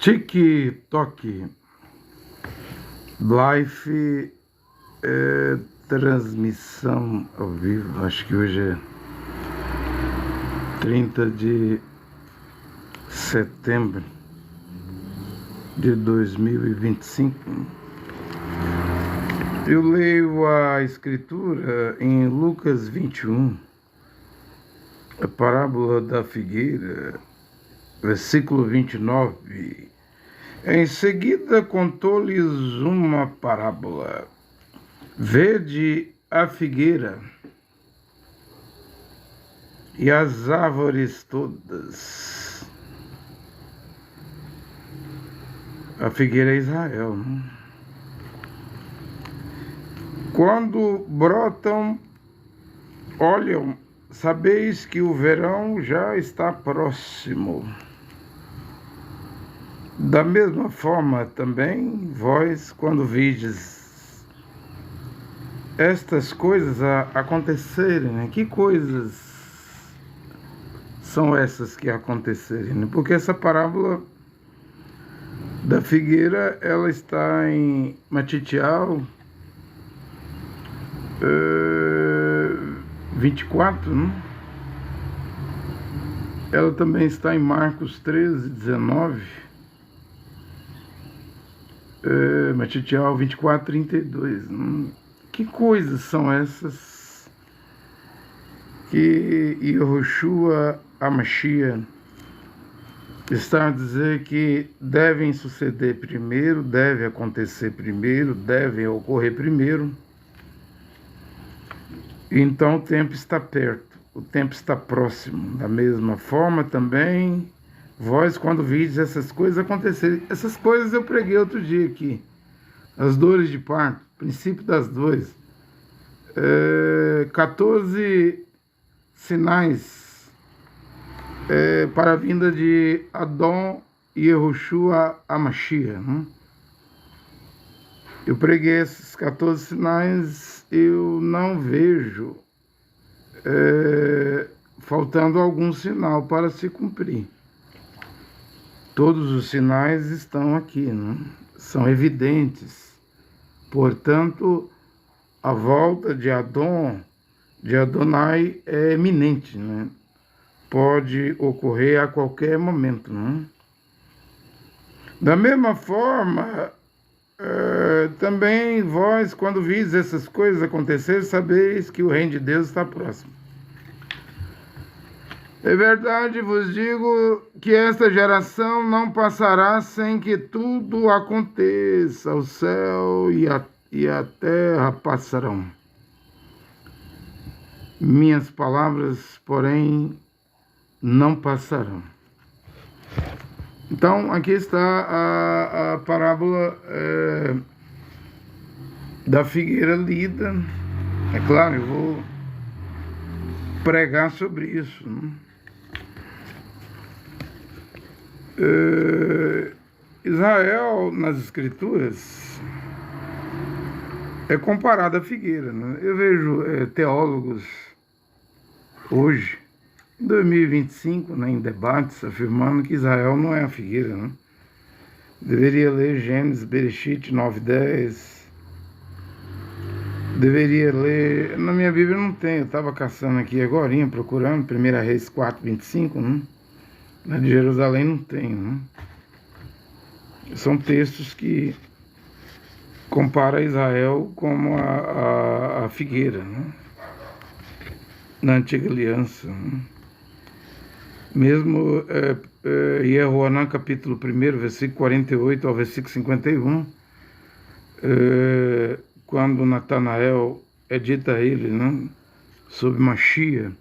TikTok Live, transmissão ao vivo. Acho que hoje é 30 de setembro de 2025. Eu leio a escritura em Lucas 21, a parábola da figueira, versículo 29. Em seguida contou-lhes uma parábola. Vede a figueira e as árvores todas. A figueira é Israel, né? Quando brotam, olham, sabeis que o verão já está próximo. Da mesma forma também, vós, quando vides estas coisas acontecerem, né? Que coisas são essas que acontecerem? Né? Porque essa parábola da figueira, ela está em Matitial 24, né? Ela também está em Marcos 13, 19. Matitial 24, 32. Que coisas são essas que Yehoshua HaMashiach está a dizer que devem suceder primeiro, devem acontecer primeiro, devem ocorrer primeiro? Então o tempo está perto, o tempo está próximo. Da mesma forma também, vós, quando vides essas coisas acontecerem, essas coisas eu preguei outro dia aqui, as dores de parto, princípio das dores, 14 sinais para a vinda de Adon e Yehoshua HaMashiach, né? Eu preguei esses 14 sinais, eu não vejo faltando algum sinal para se cumprir. Todos os sinais estão aqui, né? São evidentes. Portanto, a volta de Adonai é iminente, né? Pode ocorrer a qualquer momento, né? Da mesma forma, também vós, quando vides essas coisas acontecer, sabeis que o reino de Deus está próximo. É verdade, vos digo que esta geração não passará sem que tudo aconteça. O céu e a terra passarão. Minhas palavras, porém, não passarão. Então, aqui está a parábola da figueira lida. É claro, eu vou pregar sobre isso, né? Israel, nas escrituras, é comparado à figueira, né? Eu vejo teólogos hoje, em 2025, né, em debates, afirmando que Israel não é a figueira, né? Deveria ler Gênesis, Bereshit 9:10. Deveria ler... Na minha Bíblia não tem, eu estava caçando aqui agorinha, procurando, 1 Reis 4:25, né? Na de Jerusalém não tem, né? São textos que comparam Israel como a figueira, né? Na Antiga Aliança, né? Mesmo Yehoanã, capítulo 1, versículo 48 ao versículo 51, quando Natanael é dito a ele, né, sobre Mashiach,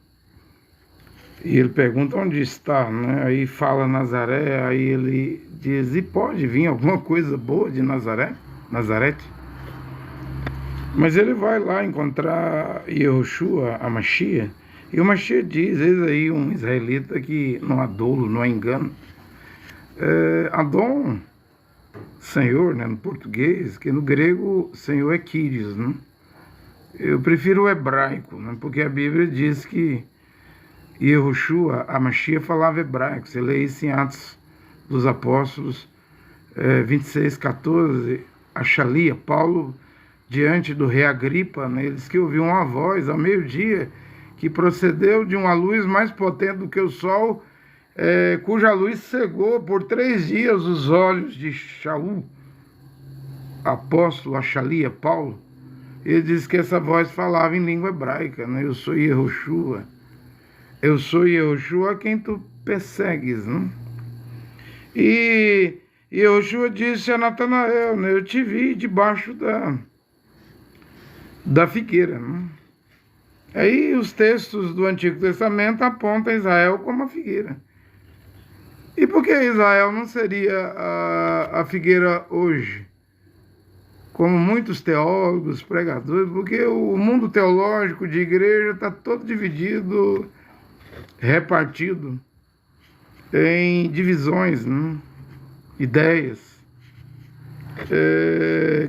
e ele pergunta onde está, né? Aí fala Nazaré, aí ele diz, e pode vir alguma coisa boa de Nazarete? Mas ele vai lá encontrar Yehoshua HaMashiach, e o Mashiach diz, eis aí um israelita que não há dolo, não há engano. Adon, Senhor, né, no português, que no grego Senhor é Kyrios, né? Eu prefiro o hebraico, né, porque a Bíblia diz que Yehoshua HaMashiach falava hebraico. Você lê isso em Atos dos Apóstolos, 26:14, Achalia, Paulo diante do rei Agripa, né, ele diz que ouviu uma voz ao meio-dia que procedeu de uma luz mais potente do que o sol, cuja luz cegou por 3 dias os olhos de Shaul, apóstolo Achalia, Paulo. Ele diz que essa voz falava em língua hebraica, né? Eu sou Yehoshua a quem tu persegues, né? E Yehoshua disse a Natanael, né? Eu te vi debaixo da figueira, né? Aí os textos do Antigo Testamento apontam Israel como a figueira. E por que Israel não seria a figueira hoje? Como muitos teólogos, pregadores, porque o mundo teológico de igreja está todo dividido, repartido em divisões, né? Ideias,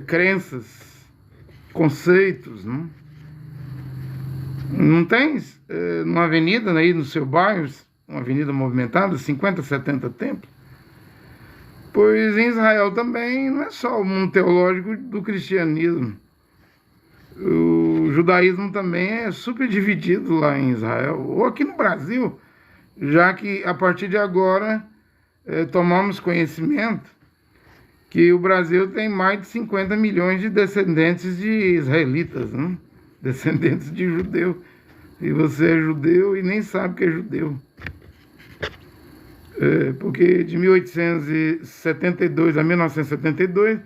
crenças, conceitos, né? Não tens numa avenida aí no seu bairro, uma avenida movimentada, 50, 70 templos? Pois em Israel também não é só o mundo teológico do cristianismo. O judaísmo também é super dividido lá em Israel, ou aqui no Brasil, já que a partir de agora tomamos conhecimento que o Brasil tem mais de 50 milhões de descendentes de israelitas, né? Descendentes de judeu. E você é judeu e nem sabe que é judeu. Porque de 1872 a 1972,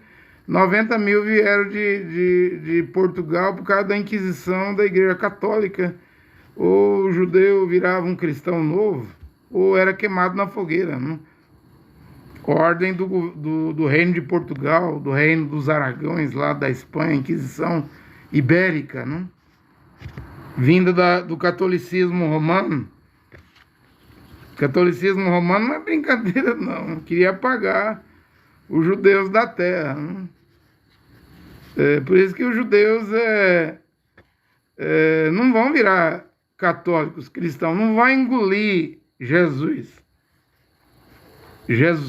90 mil vieram de Portugal por causa da Inquisição da Igreja Católica. Ou o judeu virava um cristão novo, ou era queimado na fogueira, né? Ordem do reino de Portugal, do reino dos Aragões, lá da Espanha, Inquisição Ibérica, né? Vinda do catolicismo romano. O catolicismo romano não é brincadeira, não. Queria apagar os judeus da terra, né? Por isso que os judeus não vão virar católicos, cristãos, não vão engolir Jesus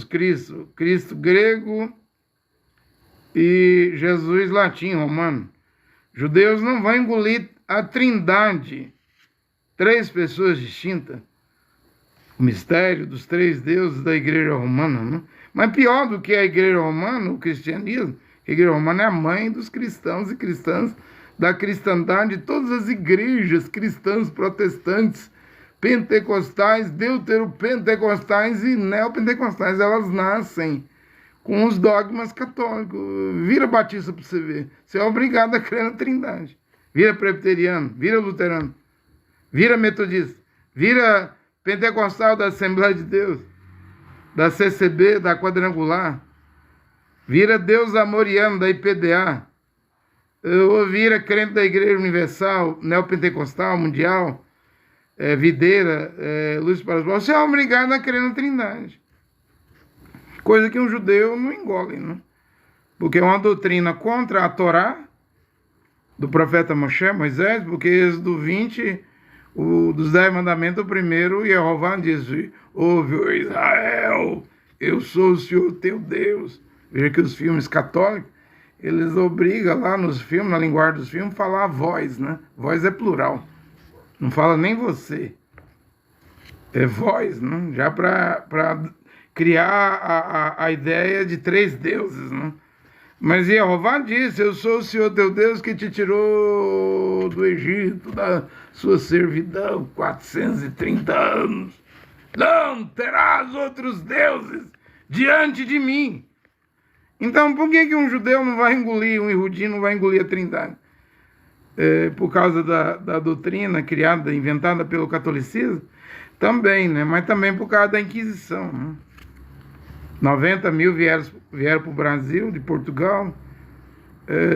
Cristo, Cristo grego e Jesus latim, romano. Judeus não vão engolir a trindade, 3 pessoas distintas, o mistério dos 3 deuses da igreja romana, né? Mas pior do que a igreja romana, o cristianismo, a igreja romana é a mãe dos cristãos e cristãs, da cristandade, de todas as igrejas cristãs, protestantes, pentecostais, deuteropentecostais e neopentecostais, elas nascem com os dogmas católicos. Vira batista para você ver. Você é obrigado a crer na trindade. Vira presbiteriano, vira luterano, vira metodista, vira pentecostal da Assembleia de Deus, da CCB, da Quadrangular, vira Deus Amoriano da IPDA, ou vira crente da Igreja Universal, neopentecostal, mundial, videira, luz para os povos. Você é obrigado a crer na trindade. Coisa que um judeu não engole, né? Porque é uma doutrina contra a Torá, do profeta Moisés, porque Êxodo 20, dos 10 mandamentos, o primeiro, Jeová diz: ouve, ó Israel, eu sou o Senhor teu Deus. Veja que os filmes católicos, eles obrigam lá nos filmes, na linguagem dos filmes, falar a voz, né? Voz é plural. Não fala nem você. É voz, né? Já para criar a ideia de 3 deuses, né? Mas Jeová disse: eu sou o Senhor teu Deus que te tirou do Egito, da sua servidão, 430 anos. Não terás outros deuses diante de mim. Então, por que um judeu não vai engolir, um Yehudi não vai engolir a trindade? Por causa da doutrina criada, inventada pelo catolicismo? Também, né? Mas também por causa da Inquisição, né? 90 mil vieram para o Brasil, de Portugal,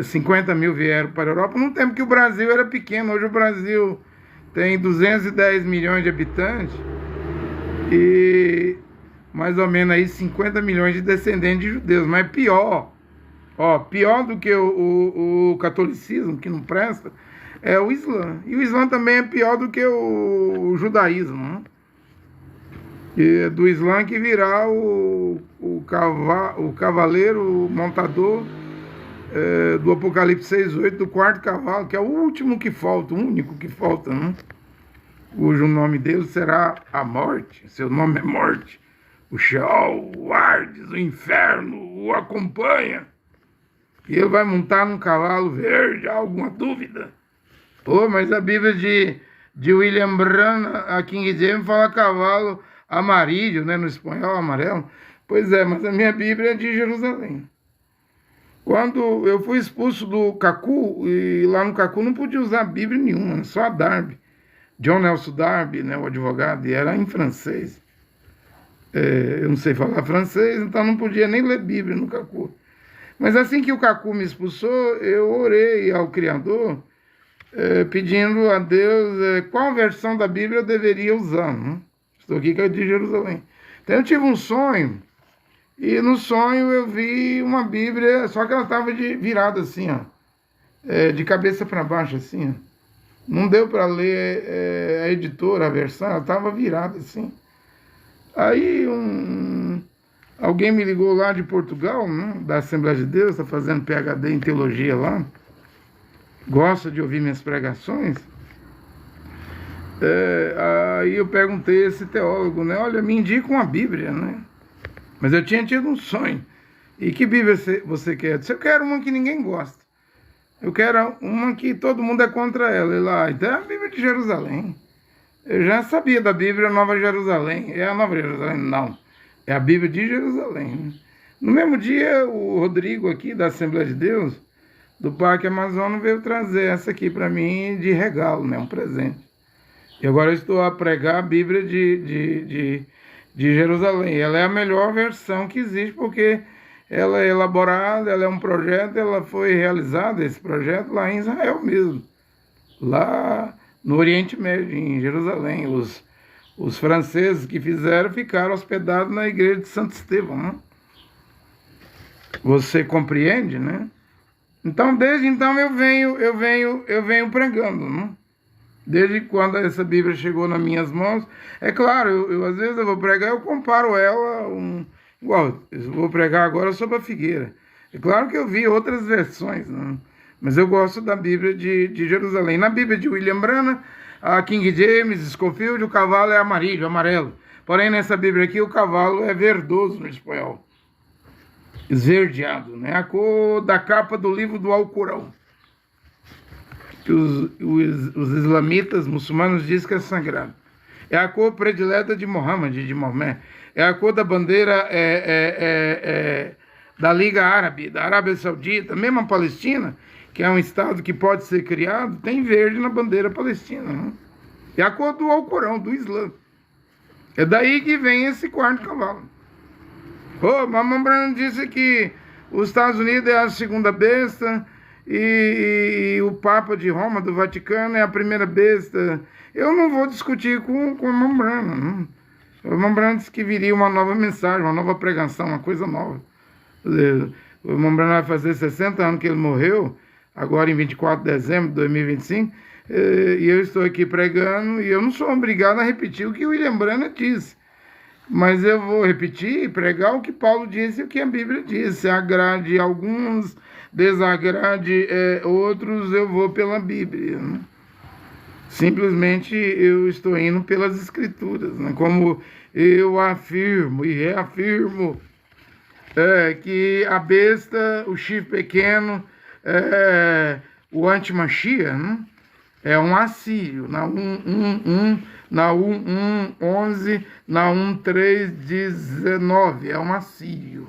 50 mil vieram para a Europa, num tempo que o Brasil era pequeno. Hoje o Brasil tem 210 milhões de habitantes e mais ou menos aí 50 milhões de descendentes de judeus. Mas pior do que o catolicismo, que não presta, é o Islã. E o Islã também é pior do que o judaísmo, né? E do Islã que virá o cavaleiro, o montador do Apocalipse 6:8, do quarto cavalo, que é o último que falta, o único que falta, né? Cujo nome dele será a morte, seu nome é morte. O Sheol, o Hades, o inferno o acompanha. E ele vai montar num cavalo verde, há alguma dúvida? Pô, mas a Bíblia de William Branham, a King James, fala cavalo amarillo, né? No espanhol, amarelo. Pois é, mas a minha Bíblia é de Jerusalém. Quando eu fui expulso do Cacu, e lá no Cacu não podia usar Bíblia nenhuma, só a Darby. John Nelson Darby, né, o advogado, e era em francês. Eu não sei falar francês, então não podia nem ler Bíblia no Cacu. Mas assim que o Cacu me expulsou, eu orei ao Criador, pedindo a Deus qual versão da Bíblia eu deveria usar. Né? Estou aqui que é de Jerusalém. Então eu tive um sonho, e no sonho eu vi uma Bíblia, só que ela estava virada assim, ó, de cabeça para baixo, assim, ó. Não deu para ler a editora, a versão, ela estava virada assim. Aí alguém me ligou lá de Portugal, né, da Assembleia de Deus, está fazendo PhD em teologia lá, gosta de ouvir minhas pregações. Aí eu perguntei a esse teólogo, né, olha, me indica uma Bíblia, né? Mas eu tinha tido um sonho. E que Bíblia você quer? Eu disse, eu quero uma que ninguém gosta. Eu quero uma que todo mundo é contra ela. Ele lá, então é a Bíblia de Jerusalém. Eu já sabia da Bíblia Nova Jerusalém. É a Nova Jerusalém? Não. É a Bíblia de Jerusalém. No mesmo dia, o Rodrigo aqui, da Assembleia de Deus, do Parque Amazonas, veio trazer essa aqui para mim de regalo, né? Um presente. E agora eu estou a pregar a Bíblia de Jerusalém. Ela é a melhor versão que existe, porque ela é elaborada, ela é um projeto, ela foi realizada, esse projeto, lá em Israel mesmo. Lá no Oriente Médio, em Jerusalém. Os franceses que ficaram hospedados na igreja de Santo Estevão, né? Você compreende, né? Então, desde então eu venho pregando, né? Desde quando essa Bíblia chegou nas minhas mãos. É claro, eu às vezes eu vou pregar, eu comparo ela, igual, eu vou pregar agora sobre a figueira. É claro que eu vi outras versões, né? Mas eu gosto da Bíblia de Jerusalém. Na Bíblia de William Branham, a King James, Scofield, o cavalo é amarelo. Porém, nessa Bíblia aqui, o cavalo é verdoso no espanhol. Esverdeado, né? A cor da capa do livro do Alcorão. Que os islamitas, muçulmanos, dizem que é sagrado. É a cor predileta de Muhammad, de Maomé. É a cor da bandeira da Liga Árabe, da Arábia Saudita, mesmo a Palestina, que é um estado que pode ser criado, tem verde na bandeira palestina. Né? É a cor do Alcorão, do Islã. É daí que vem esse quarto cavalo. Mamãe Branham disse que os Estados Unidos é a segunda besta e o Papa de Roma, do Vaticano, é a primeira besta. Eu não vou discutir com a Mamãe Branham. A Mamãe Branham disse que viria uma nova mensagem, uma nova pregação, uma coisa nova. O Mamãe Branham vai fazer 60 anos que ele morreu, agora em 24 de dezembro de 2025, e eu estou aqui pregando, e eu não sou obrigado a repetir o que William Branham disse. Mas eu vou repetir e pregar o que Paulo disse e o que a Bíblia disse. Agrade alguns, desagrade outros, eu vou pela Bíblia. Né? Simplesmente eu estou indo pelas Escrituras. Né? Como eu afirmo e reafirmo que a besta, o chifre pequeno, o antimachia, né? É um assírio, na 1:1, na 1:1:11, na 1:3:19, é um assírio.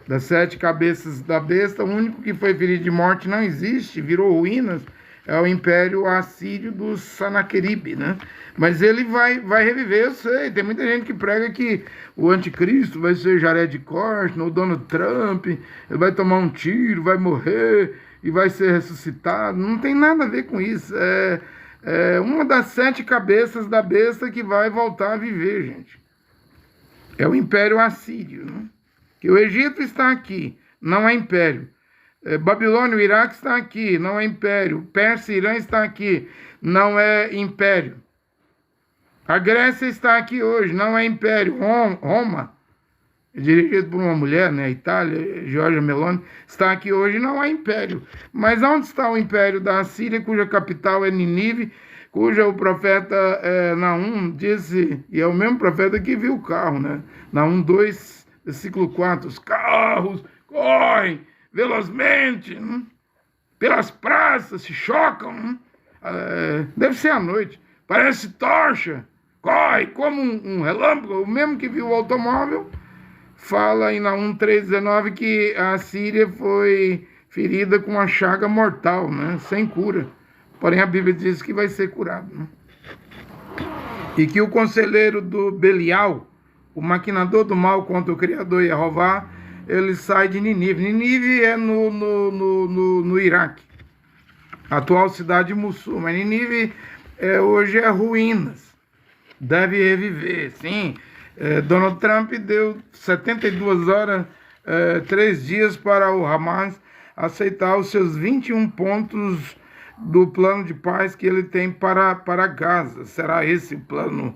Das 7 cabeças da besta, o único que foi ferido de morte não existe, virou ruínas, é o Império Assírio do Sanaqueribe, né? Mas ele vai reviver, eu sei, tem muita gente que prega que o anticristo vai ser Jared Kushner, o Donald Trump, ele vai tomar um tiro, vai morrer e vai ser ressuscitado. Não tem nada a ver com isso. É uma das 7 cabeças da besta que vai voltar a viver, gente. É o Império Assírio, né? Que o Egito está aqui, não é império. Babilônia, o Iraque está aqui, não é império. Pérsia e Irã está aqui, não é império. A Grécia está aqui hoje, não é império. Roma, dirigido por uma mulher, né? A Itália, Giorgia Meloni, está aqui hoje, não é império. Mas onde está o império da Assíria, cuja capital é Ninive, cuja o profeta Naum disse, e é o mesmo profeta que viu o carro, né? Naum 2, versículo 4, os carros correm velozmente, pelas praças, se chocam, deve ser à noite, parece tocha, corre como um relâmpago, o mesmo que viu o automóvel. Fala em Naum 3,19 que a Síria foi ferida com uma chaga mortal, né? Sem cura. Porém, a Bíblia diz que vai ser curado. Né? E que o conselheiro do Belial, o maquinador do mal contra o Criador Jeová, ele sai de Ninive. Ninive é no Iraque, atual cidade muçulmana. Ninive hoje é ruínas. Deve reviver, sim. Donald Trump deu 72 horas, 3 dias para o Hamas aceitar os seus 21 pontos do plano de paz que ele tem para Gaza. Será esse o plano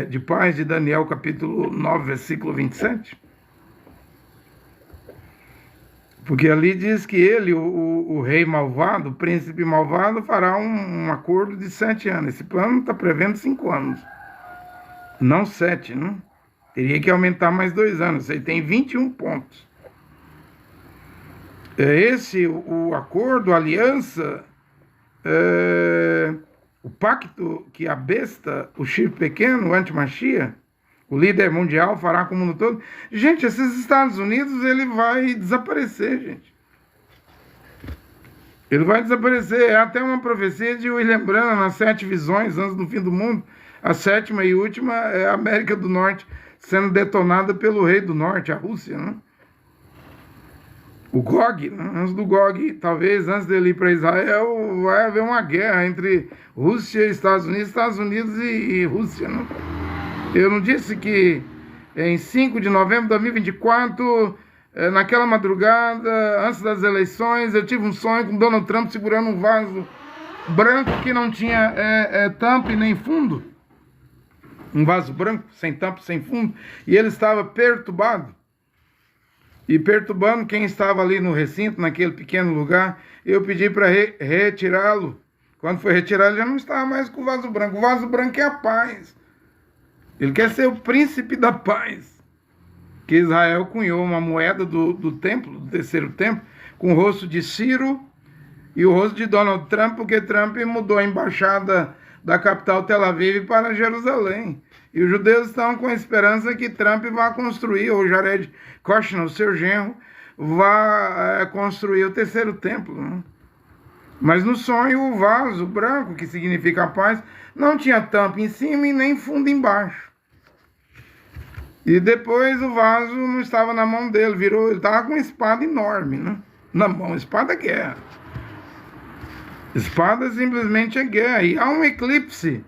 de paz de Daniel capítulo 9, versículo 27? Porque ali diz que ele, o rei malvado, o príncipe malvado, fará um acordo de 7 anos. Esse plano está prevendo 5 anos. Não 7, não? Teria que aumentar mais 2 anos. Aí tem 21 pontos. Esse, o acordo, a aliança, o pacto que a besta, o chifre pequeno, o antimachia, o líder mundial fará com o mundo todo. Gente, esses Estados Unidos, ele vai desaparecer, gente. Ele vai desaparecer. É até uma profecia de William Branham nas 7 visões antes do fim do mundo. A 7ª e última é a América do Norte sendo detonada pelo rei do Norte, a Rússia, né? O Gog, né? Antes do Gog, talvez antes dele ir para Israel, vai haver uma guerra entre Rússia e Estados Unidos e Rússia, né? Eu não disse que em 5 de novembro de 2024, naquela madrugada, antes das eleições, eu tive um sonho com Donald Trump segurando um vaso branco que não tinha tampa e nem fundo. Um vaso branco, sem tampa, sem fundo, e ele estava perturbado. E perturbando quem estava ali no recinto, naquele pequeno lugar, eu pedi para retirá-lo. Quando foi retirado, ele já não estava mais com o vaso branco. O vaso branco é a paz. Ele quer ser o príncipe da paz. Que Israel cunhou uma moeda do templo, do terceiro templo, com o rosto de Ciro e o rosto de Donald Trump, porque Trump mudou a embaixada da capital Tel Aviv para Jerusalém. E os judeus estão com a esperança que Trump vá construir, ou Jared Kushner, o seu genro, vá construir o terceiro templo. Né? Mas no sonho, o vaso branco, que significa a paz, não tinha tampa em cima e nem fundo embaixo. E depois o vaso não estava na mão dele, ele estava com uma espada enorme, né? Na mão, espada é guerra. Espada simplesmente é guerra. E há um eclipse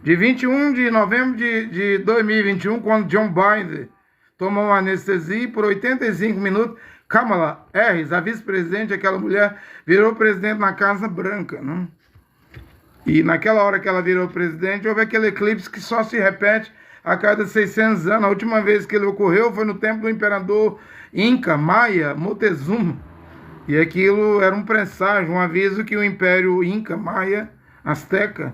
de 21 de novembro de 2021, quando John Biden tomou uma anestesia e por 85 minutos, Kamala Harris, a vice-presidente, aquela mulher, virou presidente na Casa Branca, né? E naquela hora que ela virou presidente, houve aquele eclipse que só se repete a cada 600 anos. A última vez que ele ocorreu foi no tempo do imperador Inca, Maia, Moctezuma. E aquilo era um presságio, um aviso que o Império Inca, Maia, Azteca,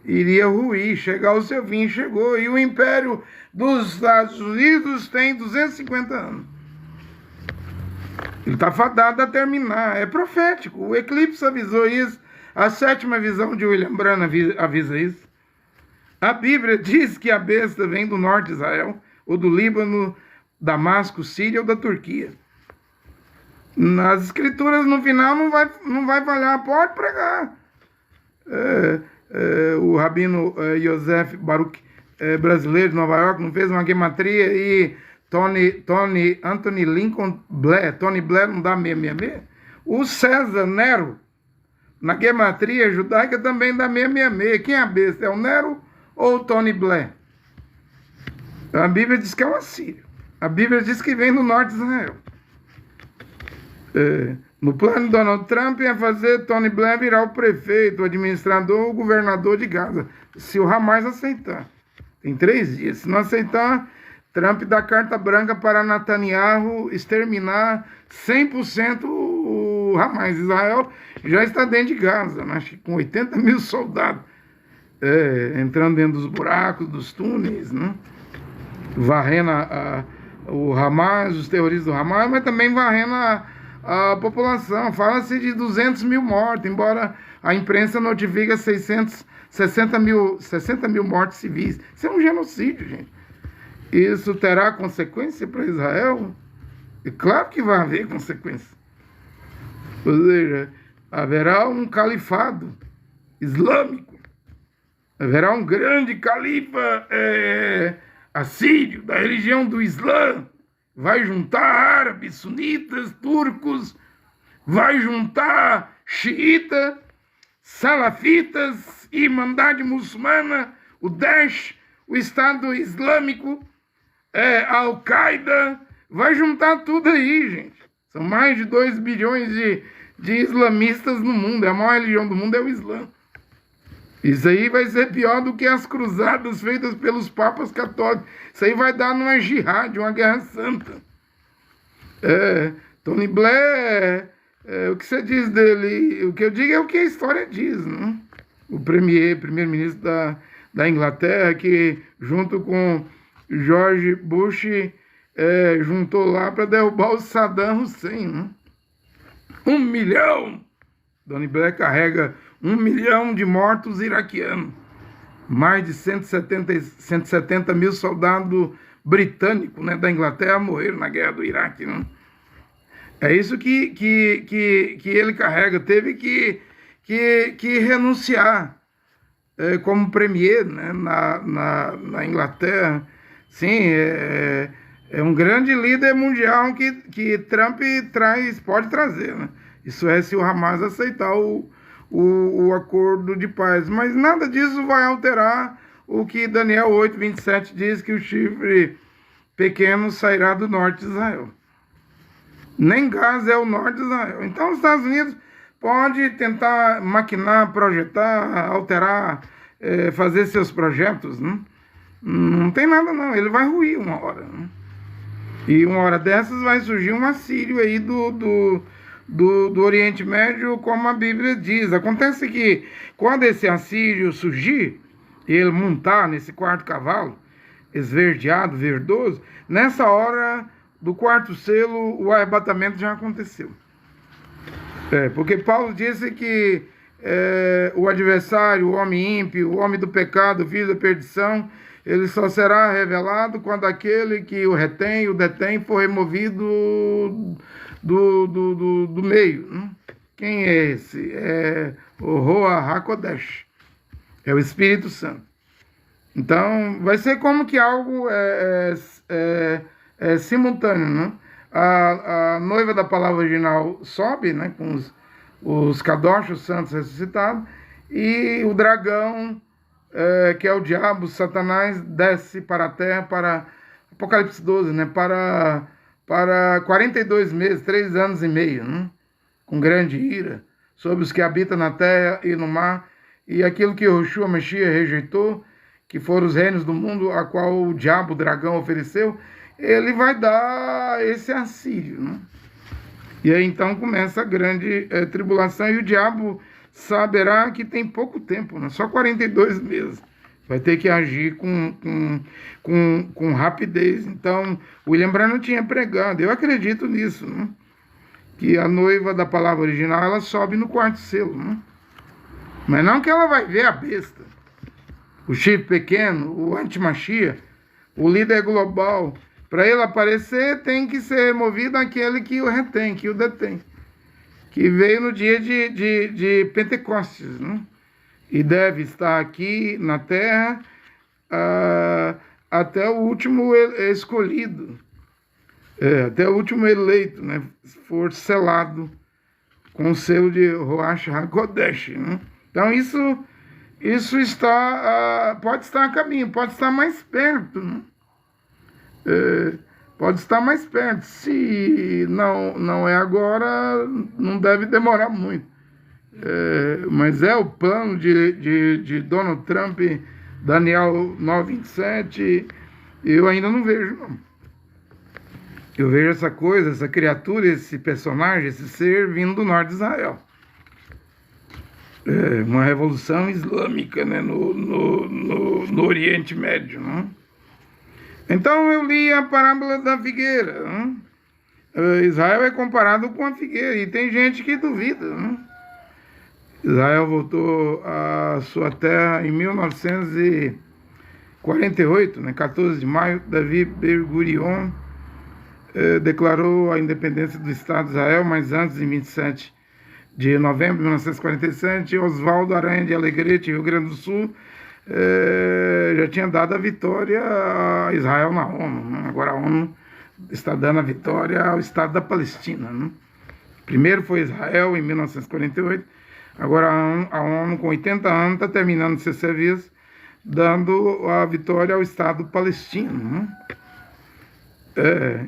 iria ruir, chegar ao seu fim. Chegou. E o Império dos Estados Unidos tem 250 anos. Ele está fadado a terminar. É profético. O eclipse avisou isso. A 7ª visão de William Branham avisa isso. A Bíblia diz que a besta vem do norte de Israel, ou do Líbano, Damasco, Síria ou da Turquia. Nas escrituras, no final, não vai falhar. Pode pregar. O rabino Yosef Baruch, brasileiro de Nova York, não fez uma gematria e Anthony Lincoln Blair, Tony Blair não dá 666? O César Nero, na gematria judaica, também dá 666. Quem é a besta? É o Nero ou o Tony Blair? A Bíblia diz que é o assírio. A Bíblia diz que vem do norte de Israel. No plano de Donald Trump é fazer Tony Blair virar o prefeito, o administrador, o governador de Gaza, se o Hamas aceitar. Tem 3 dias. Se não aceitar, Trump dá carta branca para Netanyahu exterminar 100% o Hamas. Israel já está dentro de Gaza, né? Acho que com 80 mil soldados entrando dentro dos buracos, dos túneis, né? Varrendo o Hamas, os terroristas do Hamas, mas também varrendo a população. Fala-se de 200 mil mortos, embora a imprensa notifique 60 mil mortes civis. Isso é um genocídio, gente. Isso terá consequência para Israel? É claro que vai haver consequência. Ou seja, haverá um califado islâmico. Haverá um grande califa assírio, da religião do Islã. Vai juntar árabes, sunitas, turcos, vai juntar xiita, salafitas, Irmandade Muçulmana, o Daesh, o Estado Islâmico, Al-Qaeda, vai juntar tudo aí, gente. São mais de 2 bilhões de islamistas no mundo. A maior religião do mundo é o Islã. Isso aí vai ser pior do que as cruzadas feitas pelos papas católicos. Isso aí vai dar numa jihad, uma guerra santa. Tony Blair, o que você diz dele? O que eu digo é o que a história diz, né? O primeiro-ministro da Inglaterra, que junto com George Bush juntou lá para derrubar o Saddam Hussein, né? 1 milhão! Tony Blair carrega 1 milhão de mortos iraquianos. Mais de 170 mil soldados britânicos, né, da Inglaterra morreram na guerra do Iraque. Né? É isso que ele carrega. Teve que renunciar como premier, né, na Inglaterra. Sim, é um grande líder mundial que Trump pode trazer. Né? Isso é se o Hamas aceitar o acordo de paz. Mas nada disso vai alterar o que Daniel 8:27 diz, que o chifre pequeno sairá do norte de Israel. Nem Gaza é o norte de Israel. Então os Estados Unidos pode tentar maquinar, projetar, alterar, fazer seus projetos. Né? Não tem nada não, ele vai ruir uma hora. Né? E uma hora dessas vai surgir um assírio aí do Oriente Médio, como a Bíblia diz. Acontece que quando esse assírio surgir, ele montar nesse 4º cavalo, esverdeado, verdoso, nessa hora do 4º selo, o arrebatamento já aconteceu. Porque Paulo disse que o adversário, o homem ímpio, o homem do pecado, o filho da perdição, ele só será revelado quando aquele que o detém, for removido do meio. Né? Quem é esse? É o Roa HaKodesh. É o Espírito Santo. Então, vai ser como que algo simultâneo. Né? A noiva da palavra original sobe, né, com os Kadosh, os santos ressuscitados, e o dragão, que é o diabo, Satanás, desce para a terra, para Apocalipse 12, né, para 42 meses, 3 anos e meio, né, com grande ira, sobre os que habitam na terra e no mar, e aquilo que Yoshua Mashiach rejeitou, que foram os reinos do mundo, a qual o diabo, o dragão, ofereceu, ele vai dar esse assírio, né? E aí então começa a grande tribulação, e o diabo saberá que tem pouco tempo, né? Só 42 meses. Vai ter que agir com rapidez. Então, William Branham tinha pregado, eu acredito nisso, né? Que a noiva da palavra original, ela sobe no 4º selo, né? Mas não que ela vai ver a besta, o chifre pequeno, o antimachia, o líder global. Para ele aparecer, tem que ser removido aquele que o retém, que o detém, que veio no dia de Pentecostes, né? E deve estar aqui na terra até o último escolhido, até o último eleito, né? For selado com o selo de Roach HaKodesh, né? Então isso está, pode estar a caminho, pode estar mais perto, né? pode estar mais perto. Se não é agora, não deve demorar muito. Mas é o plano de Donald Trump, Daniel 9:27, eu ainda não vejo, não. Eu vejo essa coisa, essa criatura, esse personagem, esse ser vindo do norte de Israel. Uma revolução islâmica, né, no Oriente Médio. Né? Então eu li a parábola da figueira. Né? Israel é comparado com a figueira, e tem gente que duvida. Né? Israel voltou à sua terra em 1948, né, 14 de maio, Davi Ben-Gurion declarou a independência do Estado de Israel, mas antes, em 27 de novembro de 1947, Oswaldo Aranha de Alegrete, Rio Grande do Sul, já tinha dado a vitória a Israel na ONU. Né? Agora a ONU está dando a vitória ao Estado da Palestina. Né? Primeiro foi Israel, em 1948, agora a ONU, com 80 anos, está terminando seu serviço, dando a vitória ao Estado palestino. Né?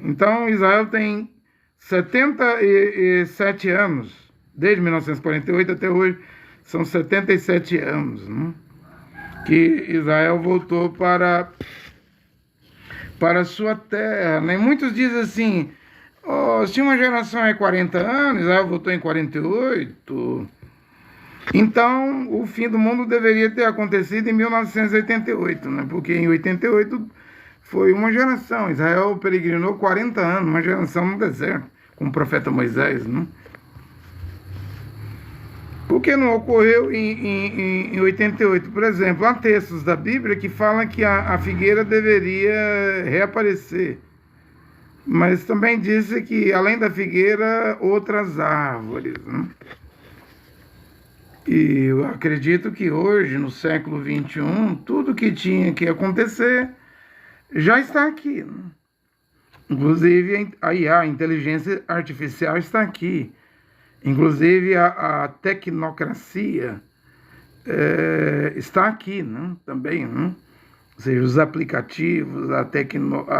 Então, Israel tem 77 anos, desde 1948 até hoje, são 77 anos, né? Que Israel voltou para a sua terra. Né? Muitos dizem assim, se uma geração é 40 anos, Israel voltou em 48, então o fim do mundo deveria ter acontecido em 1988, né? Porque em 88 foi uma geração. Israel peregrinou 40 anos, uma geração no deserto, com o profeta Moisés. Né? Por que não ocorreu em 88? Por exemplo, há textos da Bíblia que falam que a figueira deveria reaparecer. Mas também disse que, além da figueira, outras árvores. Né? E eu acredito que hoje, no século XXI, tudo que tinha que acontecer já está aqui. Né? Inclusive a IA, a inteligência artificial, está aqui. Inclusive a tecnocracia está aqui, né? Também. Né? Ou seja, os aplicativos, a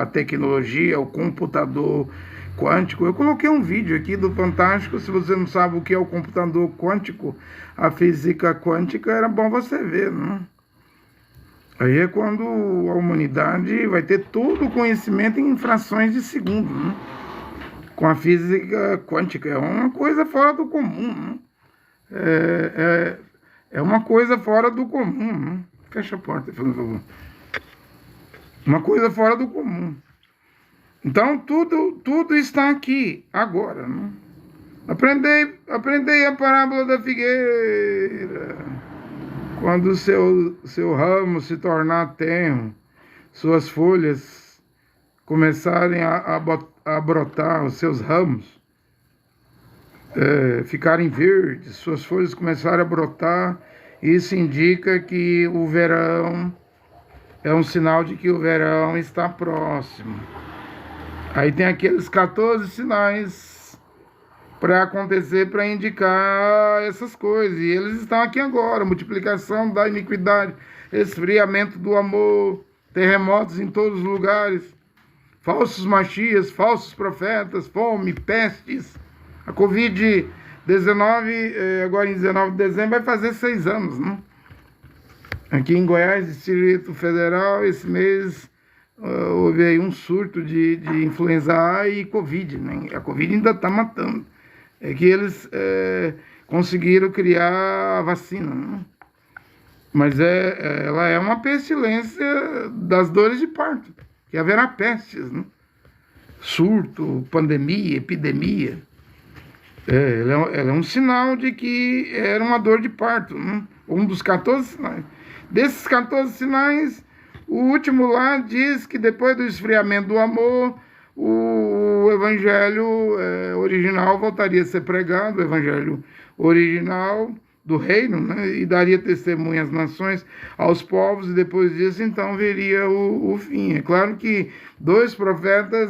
tecnologia, o computador quântico. Eu coloquei um vídeo aqui do Fantástico. Se você não sabe o que é o computador quântico, a física quântica, era bom você ver, né? Aí é quando a humanidade vai ter todo o conhecimento em frações de segundo, né? Com a física quântica. É uma coisa fora do comum, né? É uma coisa fora do comum, né? Fecha a porta, por favor. Uma coisa fora do comum. Então, tudo está aqui, agora, né? Aprendei a parábola da figueira. Quando o seu ramo se tornar tenro, suas folhas começarem a brotar, os seus ramos ficarem verdes, suas folhas começarem a brotar, isso indica que o verão é um sinal de que o verão está próximo. Aí tem aqueles 14 sinais para acontecer, para indicar essas coisas. E eles estão aqui agora: multiplicação da iniquidade, esfriamento do amor, terremotos em todos os lugares, falsos machias, falsos profetas, fome, pestes. A Covid-19, agora em 19 de dezembro, vai fazer 6 anos, né? Aqui em Goiás, Distrito Federal, esse mês houve aí um surto de influenza A e Covid, né? A Covid ainda está matando. É que eles conseguiram criar a vacina, né? Mas ela é uma pestilência das dores de parto, que haverá pestes, né? Surto, pandemia, epidemia. Ela é um sinal de que era uma dor de parto, né? Um dos 14 sinais. Desses 14 sinais, o último lá diz que depois do esfriamento do amor, o evangelho original voltaria a ser pregado, o evangelho original do reino, né? E daria testemunho às nações, aos povos, e depois disso, então, viria o fim. É claro que 2 profetas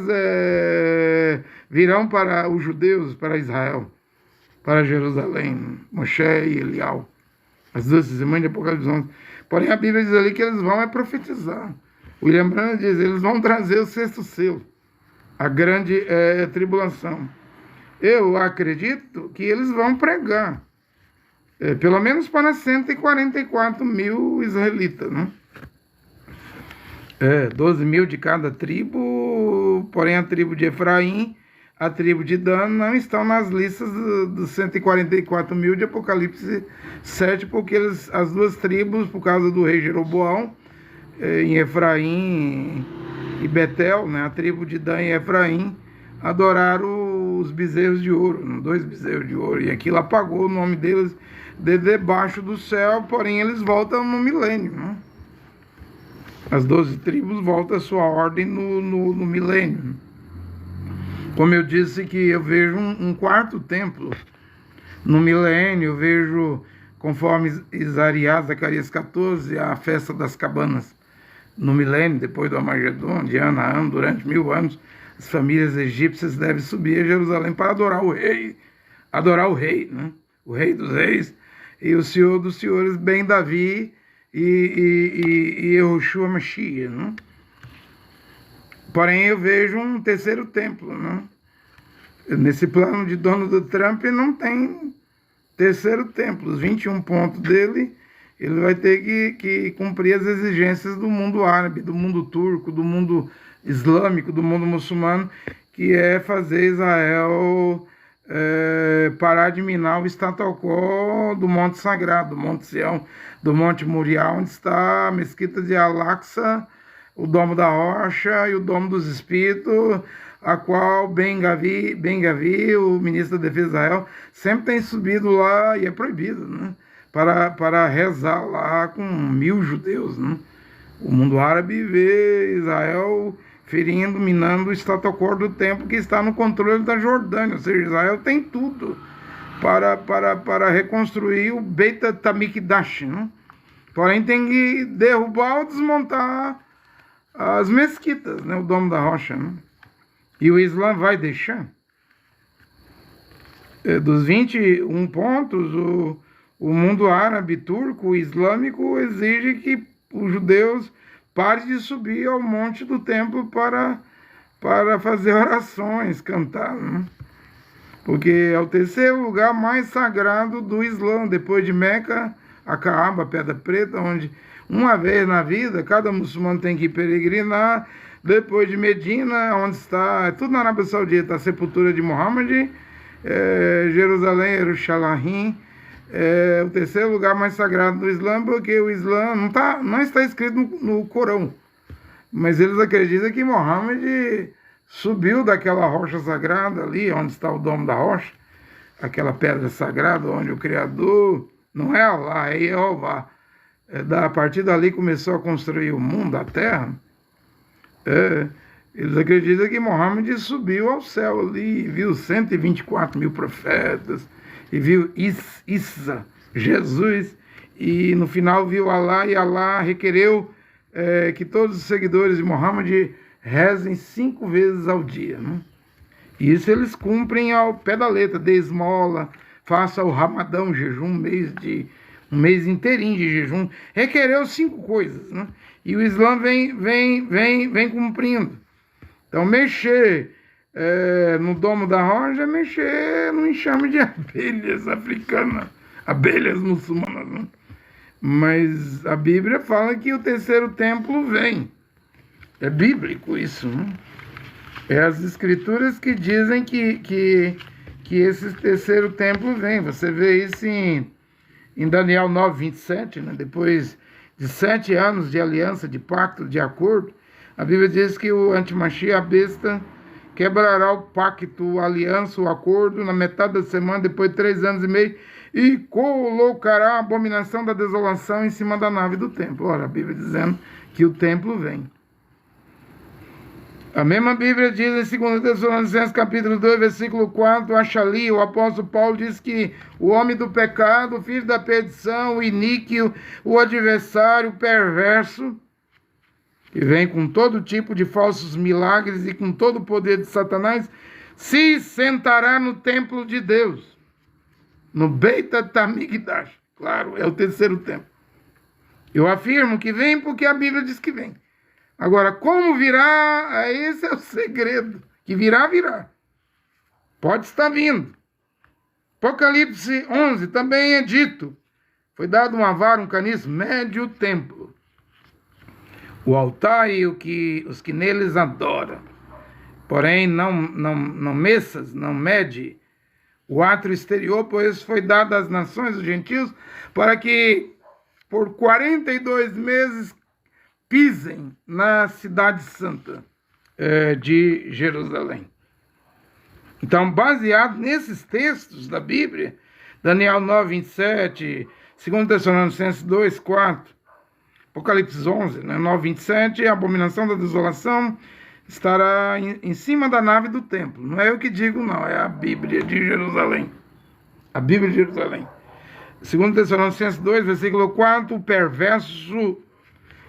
virão para os judeus, para Israel, para Jerusalém, Moshe e Elial, as 2 testemunhas de Apocalipse 11. Porém, a Bíblia diz ali que eles vão profetizar. William Branham diz, eles vão trazer o 6º selo. a grande tribulação. Eu acredito que eles vão pregar, pelo menos para 144 mil israelitas, né? 12 mil de cada tribo, porém a tribo de Efraim, a tribo de Dan não estão nas listas dos 144 mil de Apocalipse 7, porque as duas tribos, por causa do rei Jeroboão, em Efraim e Betel, né, a tribo de Dan e Efraim, adoraram os bezerros de ouro, 2 bezerros de ouro, e aquilo apagou o nome deles de debaixo do céu, porém eles voltam no milênio, né? As 12 tribos voltam a sua ordem no milênio. Como eu disse que eu vejo um quarto templo no milênio, eu vejo, conforme Isaías, Zacarias 14, a festa das cabanas no milênio, depois do Armagedon, de ano a ano, durante 1000 anos, as famílias egípcias devem subir a Jerusalém para adorar o rei, né? O rei dos reis e o senhor dos senhores, Ben Davi e Yehoshua Mashiach, né? Porém, eu vejo um terceiro templo, né? Nesse plano de Donald Trump não tem terceiro templo. Os 21 pontos dele, ele vai ter que cumprir as exigências do mundo árabe, do mundo turco, do mundo islâmico, do mundo muçulmano, que é fazer Israel parar de minar o status quo do Monte Sagrado, do Monte Sião, do Monte Moriá, onde está a mesquita de Al-Aqsa, o Domo da Rocha e o Domo dos Espíritos, a qual Ben Gavi, o ministro da Defesa de Israel, sempre tem subido lá, e é proibido, né, para rezar lá com 1000 judeus, né? O mundo árabe vê Israel ferindo, minando o status quo do templo que está no controle da Jordânia, ou seja, Israel tem tudo para reconstruir o Beit HaMikdash, né? Porém tem que derrubar ou desmontar as mesquitas, né? O Domo da Rocha, né? E o Islã vai deixar. Dos 21 pontos, o mundo árabe, turco, islâmico exige que os judeus parem de subir ao monte do templo para fazer orações, cantar, né? Porque é o terceiro lugar mais sagrado do Islã, depois de Meca, a Kaaba, a Pedra Preta, onde uma vez na vida cada muçulmano tem que peregrinar. Depois de Medina, onde está, tudo na Arábia Saudita, a sepultura de Muhammad, Jerusalém, Jerusalém, o terceiro lugar mais sagrado do Islã, porque o Islã não está escrito no Corão, mas eles acreditam que Muhammad subiu daquela rocha sagrada ali, onde está o Domo da Rocha, aquela pedra sagrada, onde o Criador, não é Allah, é Jeová, a partir dali começou a construir o mundo, a terra. Eles acreditam que Muhammad subiu ao céu ali, viu 124 mil profetas, e viu Isa, Jesus, e no final viu Allah, e Allah requereu que todos os seguidores de Muhammad rezem 5 vezes ao dia, né? E isso eles cumprem ao pé da letra, dê esmola, faça o Ramadão, jejum, um mês inteirinho de jejum, requereu 5 coisas, né? E o Islã vem cumprindo. Então, mexer no Domo da Rocha é mexer no enxame de abelhas africanas, abelhas muçulmanas, né? Mas a Bíblia fala que o terceiro templo vem. É bíblico isso, né? É as escrituras que dizem que esse terceiro templo vem. Você vê isso em Daniel 9:27, né? Depois de 7 anos de aliança, de pacto, de acordo, a Bíblia diz que o Antimashiach, a besta, quebrará o pacto, a aliança, o acordo, na metade da semana, depois de 3 anos e meio, e colocará a abominação da desolação em cima da nave do templo. Ora, a Bíblia dizendo que o templo vem. A mesma Bíblia diz em 2 Tessalonicenses capítulo 2, versículo 4, Achali, o apóstolo Paulo diz que o homem do pecado, o filho da perdição, o iníquo, o adversário, o perverso, que vem com todo tipo de falsos milagres e com todo o poder de Satanás, se sentará no templo de Deus, no Beit HaMikdash. Claro, é o terceiro templo. Eu afirmo que vem porque a Bíblia diz que vem. Agora, como virá, esse é o segredo Que virá, virá. Pode estar vindo. Apocalipse 11 também é dito. Foi dado uma vara, um caniço, mede o templo, o altar e os que neles adoram. Porém, não meças, não mede o átrio exterior, pois foi dado às nações, os gentios, para que por 42 meses pisem na cidade santa de Jerusalém. Então, baseado nesses textos da Bíblia, Daniel 9, 27, 2 Tessalonicenses 2, 4, Apocalipse 11, 9, 27, a abominação da desolação estará em cima da nave do templo. Não é eu que digo, não, é a Bíblia de Jerusalém. A Bíblia de Jerusalém. 2 Tessalonicenses 2, versículo 4, o perverso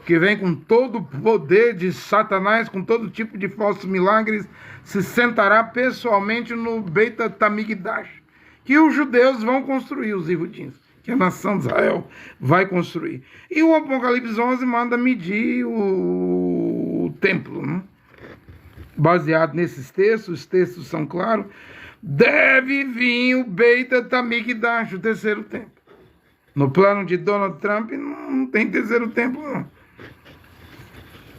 que vem com todo o poder de Satanás, com todo tipo de falsos milagres, se sentará pessoalmente no Beit Tamigdash, que os judeus vão construir, os Yehudim, que a nação de Israel vai construir. E o Apocalipse 11 manda medir o templo, né? Baseado nesses textos, os textos são claros, deve vir o Beit Tamigdash, o terceiro templo. No plano de Donald Trump não tem terceiro templo, não.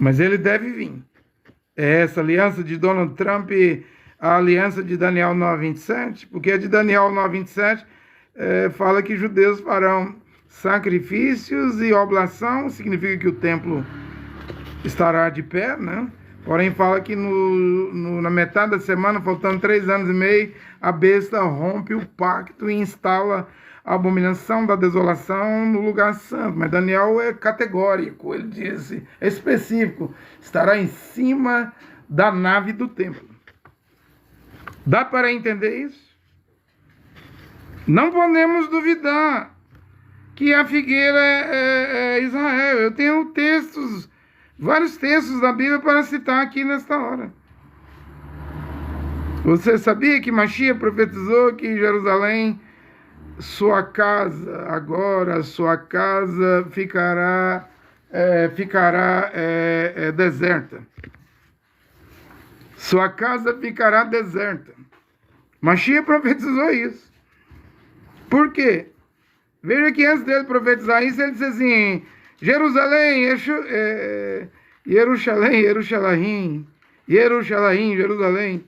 Mas ele deve vir. É essa aliança de Donald Trump, a aliança de Daniel 9:27, porque a de Daniel 9:27 fala que judeus farão sacrifícios e oblação, significa que o templo estará de pé, né? Porém fala que na metade da semana, faltando 3 anos e meio, a besta rompe o pacto e instala a abominação da desolação no lugar santo. Mas Daniel é categórico, ele disse, é específico, estará em cima da nave do templo. Dá para entender isso? Não podemos duvidar que a figueira é Israel. Eu tenho vários textos da Bíblia para citar aqui nesta hora. Você sabia que Mashiach profetizou que Jerusalém, sua casa ficará deserta. Sua casa ficará deserta. Mashiach profetizou isso. Por quê? Veja que antes dele profetizar isso, ele disse assim, Jerusalém, Jerusalém,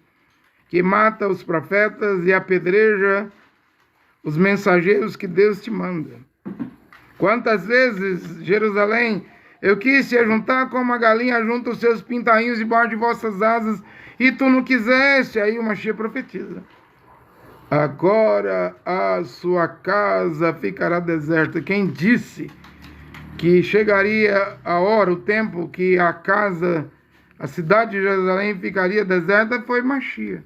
que mata os profetas e apedreja os mensageiros que Deus te manda. Quantas vezes, Jerusalém, eu quis te ajuntar como a galinha junta os seus pintainhos debaixo de vossas asas, e tu não quiseste. Aí o Mashiach profetiza. Agora a sua casa ficará deserta. Quem disse que chegaria a hora, o tempo que a cidade de Jerusalém ficaria deserta foi Mashiach.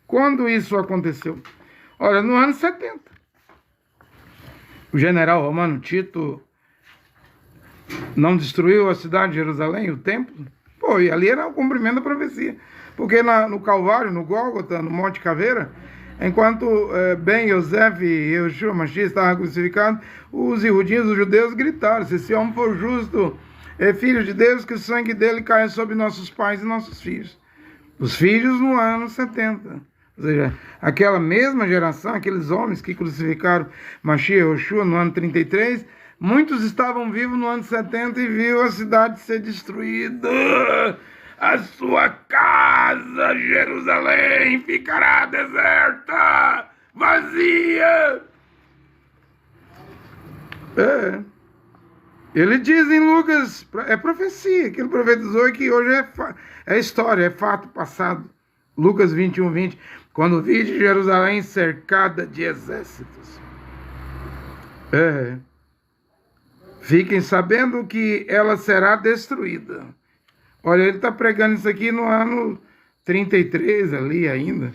Quando isso aconteceu? Ora, no ano 70. O general romano Tito não destruiu a cidade de Jerusalém, o templo? Pô, e ali era o cumprimento da profecia. Porque no Calvário, no Gólgota, no Monte Caveira, enquanto Ben Yosef e Yeshua Mashiach estavam crucificados, os Yehudim, os judeus, gritaram, se esse homem for justo, é filho de Deus, que o sangue dele caia sobre nossos pais e nossos filhos. Os filhos no ano 70. Ou seja, aquela mesma geração, aqueles homens que crucificaram Mashiach e Yeshua no ano 33, muitos estavam vivos no ano 70 e viu a cidade ser destruída. A sua casa, Jerusalém, ficará deserta, vazia. Ele diz em Lucas, é profecia, que ele profetizou e que hoje é história, é fato passado. Lucas 21, 20. Quando vi de Jerusalém cercada de exércitos. Fiquem sabendo que ela será destruída. Olha, ele está pregando isso aqui no ano 33 ali ainda.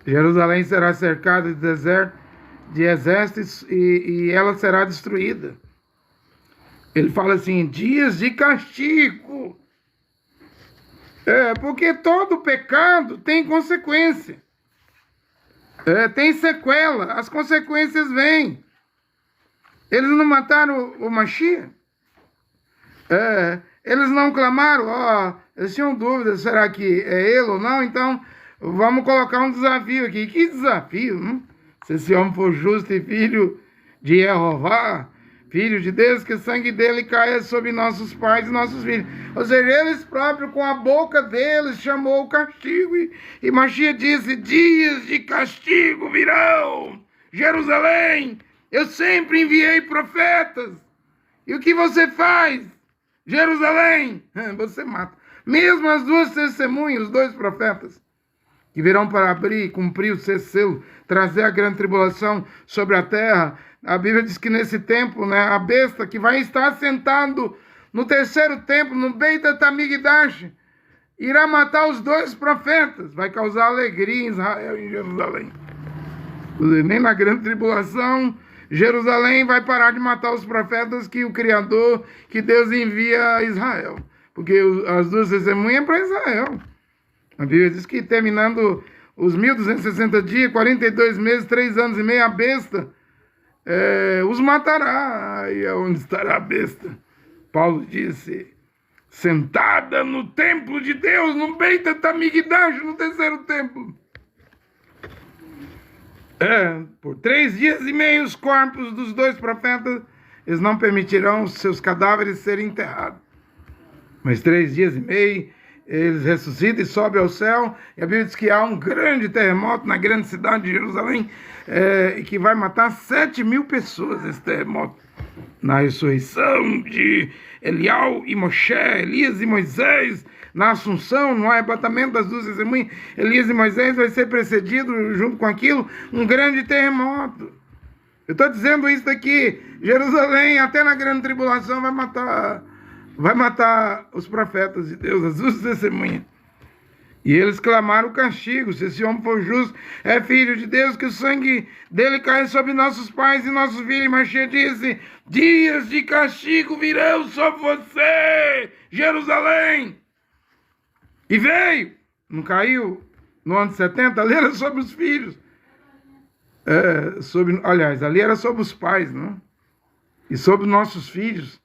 Jerusalém será cercada de exércitos e ela será destruída. Ele fala assim, dias de castigo. Porque todo pecado tem consequência. Tem sequela, as consequências vêm. Eles não mataram o Mashiach? Eles não clamaram, eles tinham dúvidas, será que é ele ou não? Então, vamos colocar um desafio aqui. Que desafio, não? Se esse homem for justo e filho de Jeová, filho de Deus, que o sangue dele caia sobre nossos pais e nossos filhos. Ou seja, eles próprios, com a boca deles, chamou o castigo. E Machia disse, dias de castigo virão. Jerusalém, eu sempre enviei profetas. E o que você faz? Jerusalém, você mata. Mesmo as duas testemunhas, os dois profetas, que virão para abrir e cumprir o sexto selo, trazer a grande tribulação sobre a terra. A Bíblia diz que nesse tempo, né, a besta que vai estar sentado no terceiro templo, no Beit Tamigdash, irá matar os dois profetas, vai causar alegria em Israel e em Jerusalém. Nem na grande tribulação, Jerusalém vai parar de matar os profetas que o Criador, que Deus envia a Israel. Porque as duas testemunhas é para Israel. A Bíblia diz que terminando os 1260 dias, 42 meses, 3 anos e meio, a besta os matará. E onde estará a besta? Paulo disse, sentada no templo de Deus, no Beit Tamigdash, no terceiro templo. Por 3 dias e meio, os corpos dos dois profetas, eles não permitirão os seus cadáveres serem enterrados. Mas 3 dias e meio, eles ressuscitam e sobem ao céu. E a Bíblia diz que há um grande terremoto na grande cidade de Jerusalém, que vai matar 7.000 pessoas, esse terremoto. Na ressurreição de Elial e Moshe, Elias e Moisés, na Assunção, no arrebatamento das duas testemunhas, Elias e Moisés vai ser precedido, junto com aquilo, um grande terremoto. Eu estou dizendo isso daqui, Jerusalém, até na grande tribulação, vai matar os profetas de Deus, as duas testemunhas. E eles clamaram o castigo, se esse homem for justo, é filho de Deus, que o sangue dele caia sobre nossos pais e nossos filhos. Machia disse, dias de castigo virão sobre você, Jerusalém. E veio, não caiu no ano 70, ali era sobre os filhos. Aliás, ali era sobre os pais, não? E sobre nossos filhos.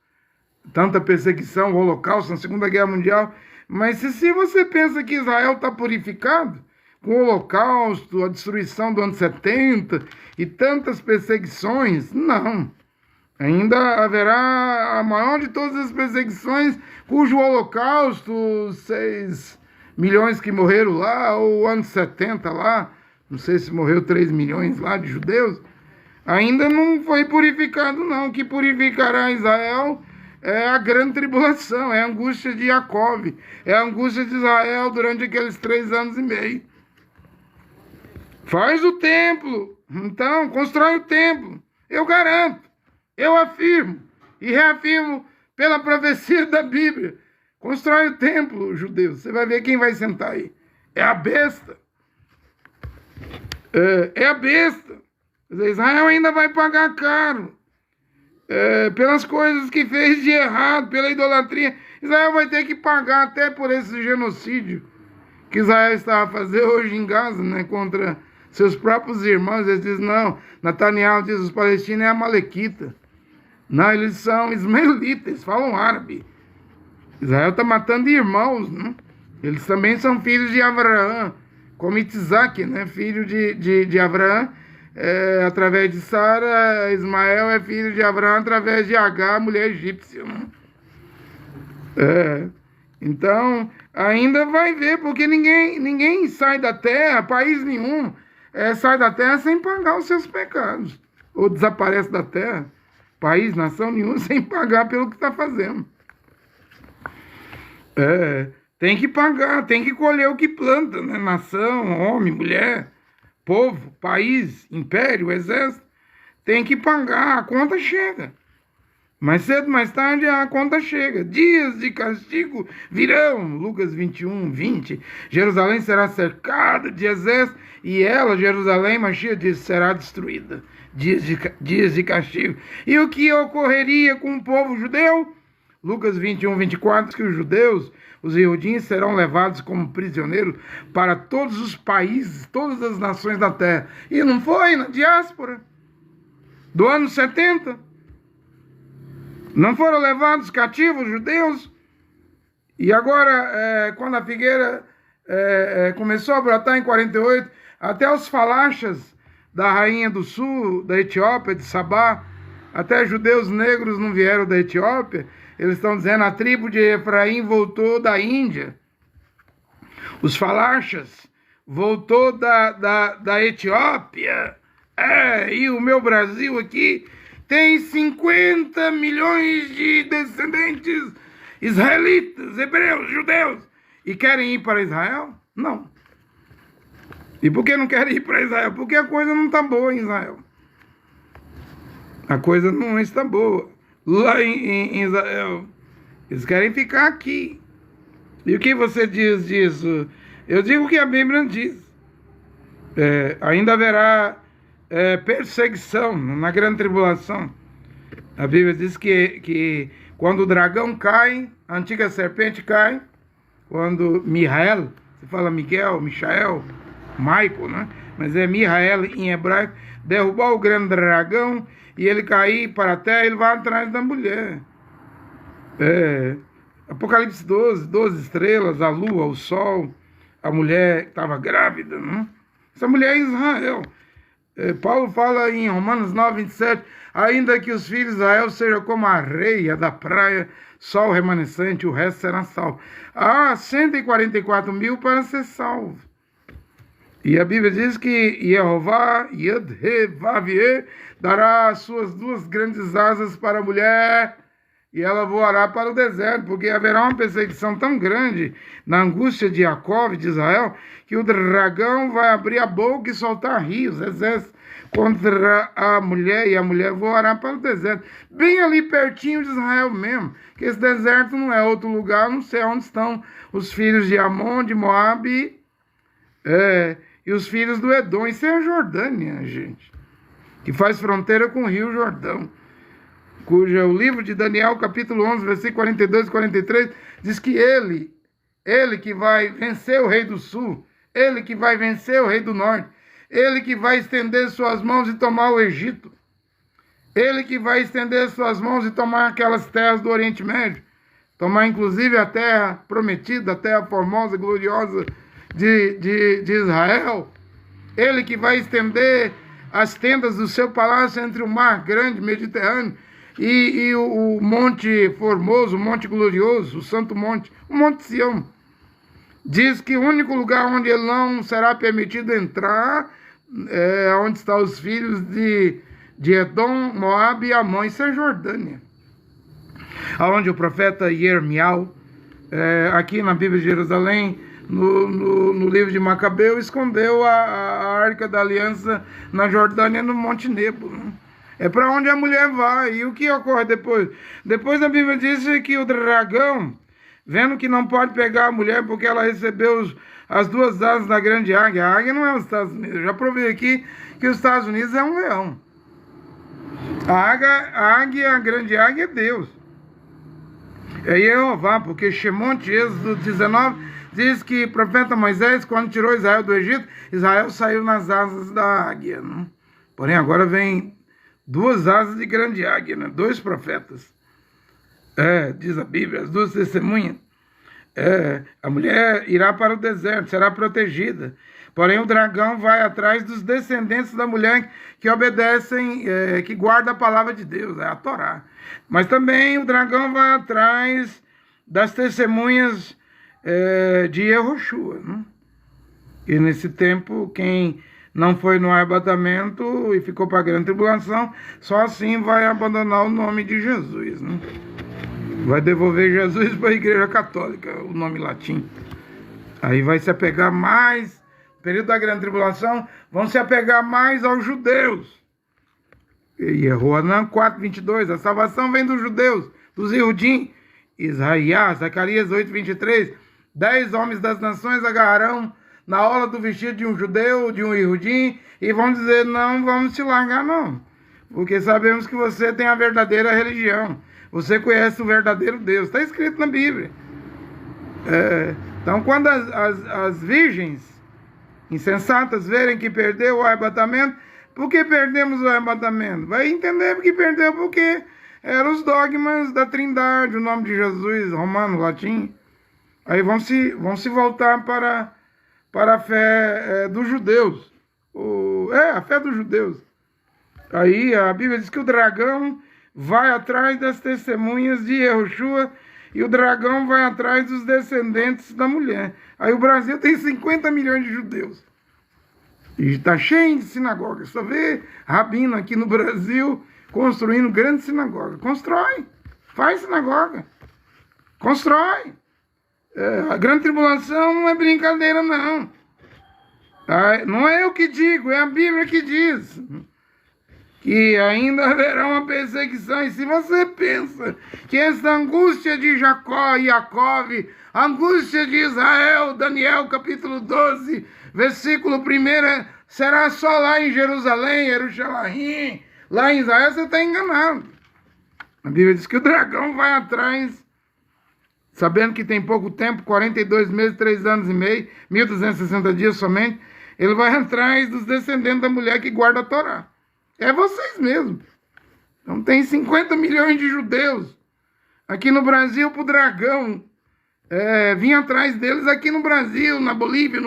Tanta perseguição, o Holocausto, na Segunda Guerra Mundial. Mas se você pensa que Israel está purificado, com o Holocausto, a destruição do ano 70 e tantas perseguições, não. Ainda haverá a maior de todas as perseguições, cujo Holocausto, 6 milhões que morreram lá, ou ano 70 lá, não sei se morreu 3 milhões lá de judeus, ainda não foi purificado não. O que purificará Israel é a grande tribulação, é a angústia de Jacó, é a angústia de Israel durante aqueles 3 anos e meio. Faz o templo, então, constrói o templo, eu garanto, eu afirmo e reafirmo pela profecia da Bíblia, constrói o templo, judeus, você vai ver quem vai sentar aí, é a besta, é a besta. Israel ainda vai pagar caro, pelas coisas que fez de errado, pela idolatria. Israel vai ter que pagar até por esse genocídio que Israel está a fazer hoje em Gaza, né, contra seus próprios irmãos. Eles dizem, não, Netanyahu diz, os palestinos é amalequita. Não, eles são ismaelitas, eles falam árabe. Israel está matando irmãos, né? Eles também são filhos de Abraão, como Isaac, né, filho de Abraão. Através de Sara, Ismael é filho de Abraão através de Agar, mulher egípcia. Né? Então, ainda vai ver, porque ninguém sai da terra, país nenhum, sai da terra sem pagar os seus pecados. Ou desaparece da terra, país, nação nenhum, sem pagar pelo que está fazendo. Tem que pagar, tem que colher o que planta, né? Nação, homem, mulher, povo, país, império, exército, tem que pagar, a conta chega. Mais cedo, mais tarde, a conta chega. Dias de castigo virão, Lucas 21, 20. Jerusalém será cercada de exército, e ela, Jerusalém, Machia disse, será destruída. Dias de castigo. E o que ocorreria com o povo judeu? Lucas 21, 24, que os judeus, os iudins, serão levados como prisioneiros para todos os países, todas as nações da terra. E não foi na diáspora do ano 70? Não foram levados cativos os judeus E agora, quando a figueira começou a brotar em 48, até os falachas da rainha do sul, da Etiópia, de Sabá, até judeus negros não vieram da Etiópia. Eles estão dizendo a tribo de Efraim voltou da Índia. Os falachas voltou da Etiópia. E o meu Brasil aqui tem 50 milhões de descendentes israelitas, hebreus, judeus. E querem ir para Israel? Não. E por que não querem ir para Israel? Porque a coisa não está boa em Israel. A coisa não está boa. Lá em Israel, eles querem ficar aqui. E o que você diz disso? Eu digo o que a Bíblia diz. Ainda haverá perseguição na grande tribulação. A Bíblia diz que quando o dragão cai, a antiga serpente cai, quando Mihael, você fala Miguel, Michael, Michael, né? Mas é Mihael em hebraico, derrubar o grande dragão e ele cair para a terra, ele vai atrás da mulher. Apocalipse 12 estrelas, a lua, o sol, a mulher que estava grávida, né? Essa mulher é Israel. Paulo fala em Romanos 9:27, ainda que os filhos de Israel sejam como a areia da praia, só o remanescente, o resto será salvo. Há 144 mil para ser salvo. E a Bíblia diz que Jeová, Yed-He-Vav-He, dará as suas duas grandes asas para a mulher, e ela voará para o deserto, porque haverá uma perseguição tão grande na angústia de Jacó, de Israel, que o dragão vai abrir a boca e soltar rios, exércitos, contra a mulher, e a mulher voará para o deserto, bem ali pertinho de Israel mesmo, que esse deserto não é outro lugar, não sei onde estão os filhos de Amon, de Moabe, e os filhos do Edom. Isso é a Jordânia, gente, que faz fronteira com o rio Jordão, cujo o livro de Daniel, capítulo 11, versículo 42 e 43, diz que ele que vai vencer o rei do sul, ele que vai vencer o rei do norte, ele que vai estender suas mãos e tomar o Egito, ele que vai estender suas mãos e tomar aquelas terras do Oriente Médio, tomar inclusive a terra prometida, a terra formosa e gloriosa de Israel, ele que vai estender as tendas do seu palácio entre o mar grande, Mediterrâneo, e o Monte Formoso, o Monte Glorioso, o Santo Monte, o Monte Sião. Diz que o único lugar onde ele não será permitido entrar é onde estão os filhos de Edom, Moabe e Amon. Isso é Jordânia. Onde o profeta Jeremiel, aqui na Bíblia de Jerusalém, no livro de Macabeu, escondeu a Arca da Aliança na Jordânia, no Monte Nebo, né? É para onde a mulher vai. E o que ocorre depois? Depois a Bíblia diz que o dragão, vendo que não pode pegar a mulher porque ela recebeu as duas asas da grande águia. A águia não é os Estados Unidos. Eu já provei aqui que os Estados Unidos é um leão. A águia, a grande águia é Deus. É Jeová, porque Shemonte, Êxodo 19, diz que o profeta Moisés, quando tirou Israel do Egito, Israel saiu nas asas da águia, né? Porém, agora vem duas asas de grande águia, né? Dois profetas. Diz a Bíblia, as duas testemunhas. A mulher irá para o deserto, será protegida. Porém, o dragão vai atrás dos descendentes da mulher que obedecem, que guarda a palavra de Deus, a Torá. Mas também o dragão vai atrás das testemunhas de Yehoshua, né? E nesse tempo, quem não foi no arrebatamento e ficou para a grande tribulação, só assim vai abandonar o nome de Jesus, né? Vai devolver Jesus para a Igreja Católica, o nome latim. Aí vai se apegar mais, no período da grande tribulação, vão se apegar mais aos judeus. E Roanã 4:22, a salvação vem dos judeus, dos Iudim. Isaías, Zacarias 8:23, 10 homens das nações agarrarão na orla do vestido de um judeu, de um Iudim, e vão dizer, não vamos te largar não, porque sabemos que você tem a verdadeira religião, você conhece o verdadeiro Deus, está escrito na Bíblia. Então quando as virgens insensatas verem que perdeu o arrebatamento, por que perdemos o arrebatamento? Vai entender porque perdeu, porque eram os dogmas da Trindade, o nome de Jesus, romano, latim. Aí vão se voltar para a fé dos judeus. A fé dos judeus. Aí a Bíblia diz que o dragão vai atrás das testemunhas de Yehoshua e o dragão vai atrás dos descendentes da mulher. Aí o Brasil tem 50 milhões de judeus. E está cheio de sinagogas. Só vê rabino aqui no Brasil construindo grande sinagoga. Constrói. Faz sinagoga. Constrói. A grande tribulação não é brincadeira, não. Não é eu que digo, é a Bíblia que diz que ainda haverá uma perseguição. E se você pensa que essa angústia de Jacó e Jacó, a angústia de Israel, Daniel capítulo 12, versículo 1, será só lá em Jerusalém, Jerusalém, lá em Israel, você está enganado. A Bíblia diz que o dragão vai atrás, sabendo que tem pouco tempo, 42 meses, 3 anos e meio, 1260 dias somente, ele vai atrás dos descendentes da mulher que guarda a Torá. É vocês mesmos. Então tem 50 milhões de judeus. Aqui no Brasil, para o dragão vir atrás deles aqui no Brasil, na Bolívia,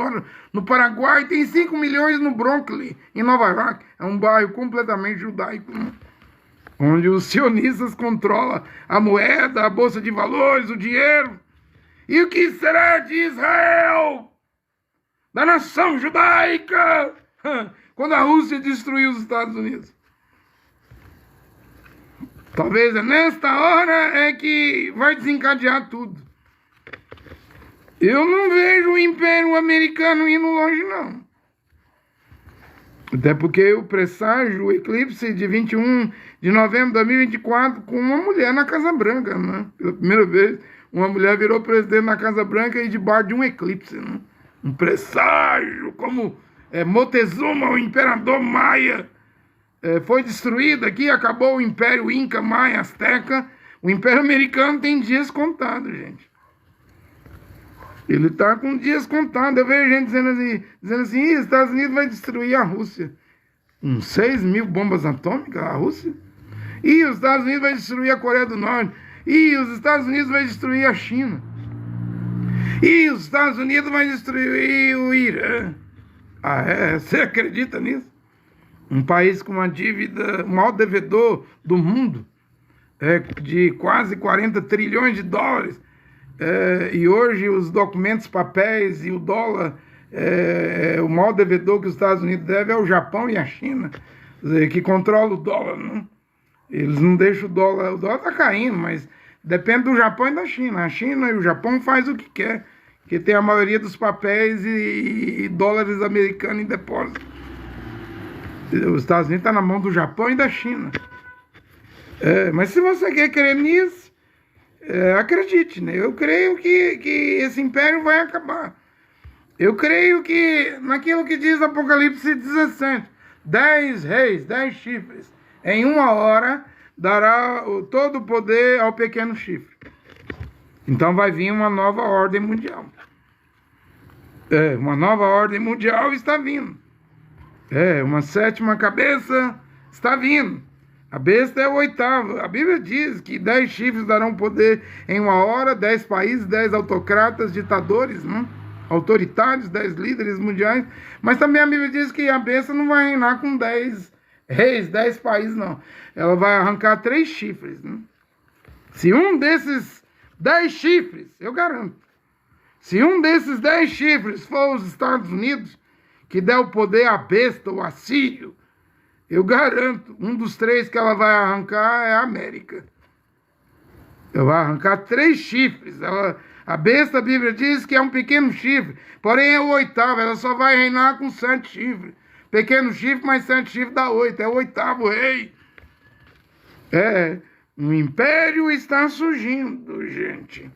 no Paraguai, tem 5 milhões no Brooklyn, em Nova York. É um bairro completamente judaico, né? Onde os sionistas controlam a moeda, a bolsa de valores, o dinheiro. E o que será de Israel? Da nação judaica? Quando a Rússia destruiu os Estados Unidos. Talvez nesta hora que vai desencadear tudo. Eu não vejo o Império Americano indo longe, não. Até porque eu presságio o eclipse de 21 de novembro de 2024 com uma mulher na Casa Branca, né? Pela primeira vez, uma mulher virou presidente na Casa Branca e debaixo de um eclipse, né? Um presságio, como Moctezuma, o imperador maia, foi destruído aqui, acabou o Império Inca, Maia, Azteca. O Império Americano tem dias contados, gente. Ele está com dias contados. Eu vejo gente dizendo assim, os Estados Unidos vai destruir a Rússia. 6 mil bombas atômicas, a Rússia. E os Estados Unidos vai destruir a Coreia do Norte. E os Estados Unidos vai destruir a China. E os Estados Unidos vai destruir o Irã. Você acredita nisso? Um país com uma dívida, o maior devedor do mundo, de quase 40 trilhões de dólares. E hoje os documentos, papéis e o dólar, o maior devedor que os Estados Unidos devem é o Japão e a China, que controlam o dólar, né? Eles não deixam o dólar está caindo, mas depende do Japão e da China. A China e o Japão faz o que quer, que tem a maioria dos papéis e dólares americanos em depósito. Os Estados Unidos estão na mão do Japão e da China. Mas se você quer crer nisso, acredite, né? Eu creio que esse império vai acabar. Eu creio que naquilo que diz Apocalipse 17, 10 reis, 10 chifres, em 1 hora dará todo o poder ao pequeno chifre. Então vai vir uma nova ordem mundial. Uma nova ordem mundial está vindo. Uma 7ª cabeça está vindo. A besta é o 8º. A Bíblia diz que 10 chifres darão poder em 1 hora, 10 países, 10 autocratas, ditadores, né? Autoritários, 10 líderes mundiais. Mas também a Bíblia diz que a besta não vai reinar com 10 reis, 10 países, não. Ela vai arrancar 3 chifres, né? Se um desses 10 chifres, eu garanto, se um desses 10 chifres for os Estados Unidos, que der o poder à besta, o assírio, eu garanto, um dos 3 que ela vai arrancar é a América. Ela vai arrancar 3 chifres. A besta, a Bíblia diz que é um pequeno chifre, porém é o 8º, ela só vai reinar com 7 chifres. Pequeno chifre mais 7 chifres dá 8, é o 8º rei. Um império está surgindo, gente.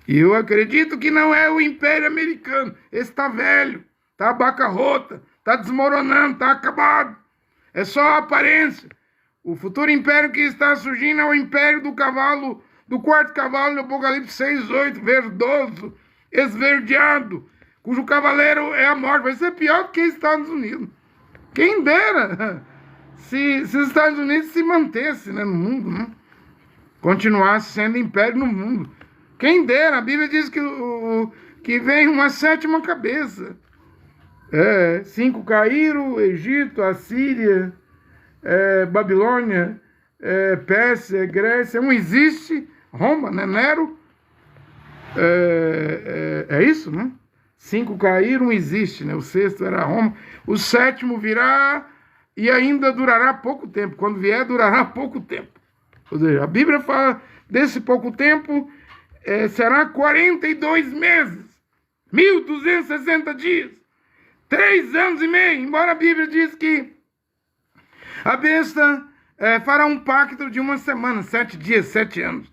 E eu acredito que não é o Império Americano. Esse está velho, está bancarrota, está desmoronando, está acabado. É só a aparência. O futuro império que está surgindo é o império do cavalo, do 4º cavalo do Apocalipse 6:8, verdoso, esverdeado, cujo cavaleiro é a morte. Vai ser pior do que os Estados Unidos. Quem dera se os Estados Unidos se mantesse, né, no mundo, né? Continuasse sendo império no mundo. Quem dera, a Bíblia diz que, que vem uma sétima cabeça. 5 caíram, Egito, Assíria, Babilônia, Pérsia, Grécia, um existe, Roma, né? Nero, é isso, né? 5 caíram, um existe, né? O sexto era Roma, o sétimo virá e ainda durará pouco tempo. Quando vier, durará pouco tempo. Ou seja, a Bíblia fala desse pouco tempo, será 42 meses, 1260 dias, 3 anos e meio, embora a Bíblia diz que a besta fará um pacto de uma semana, 7 dias, 7 anos.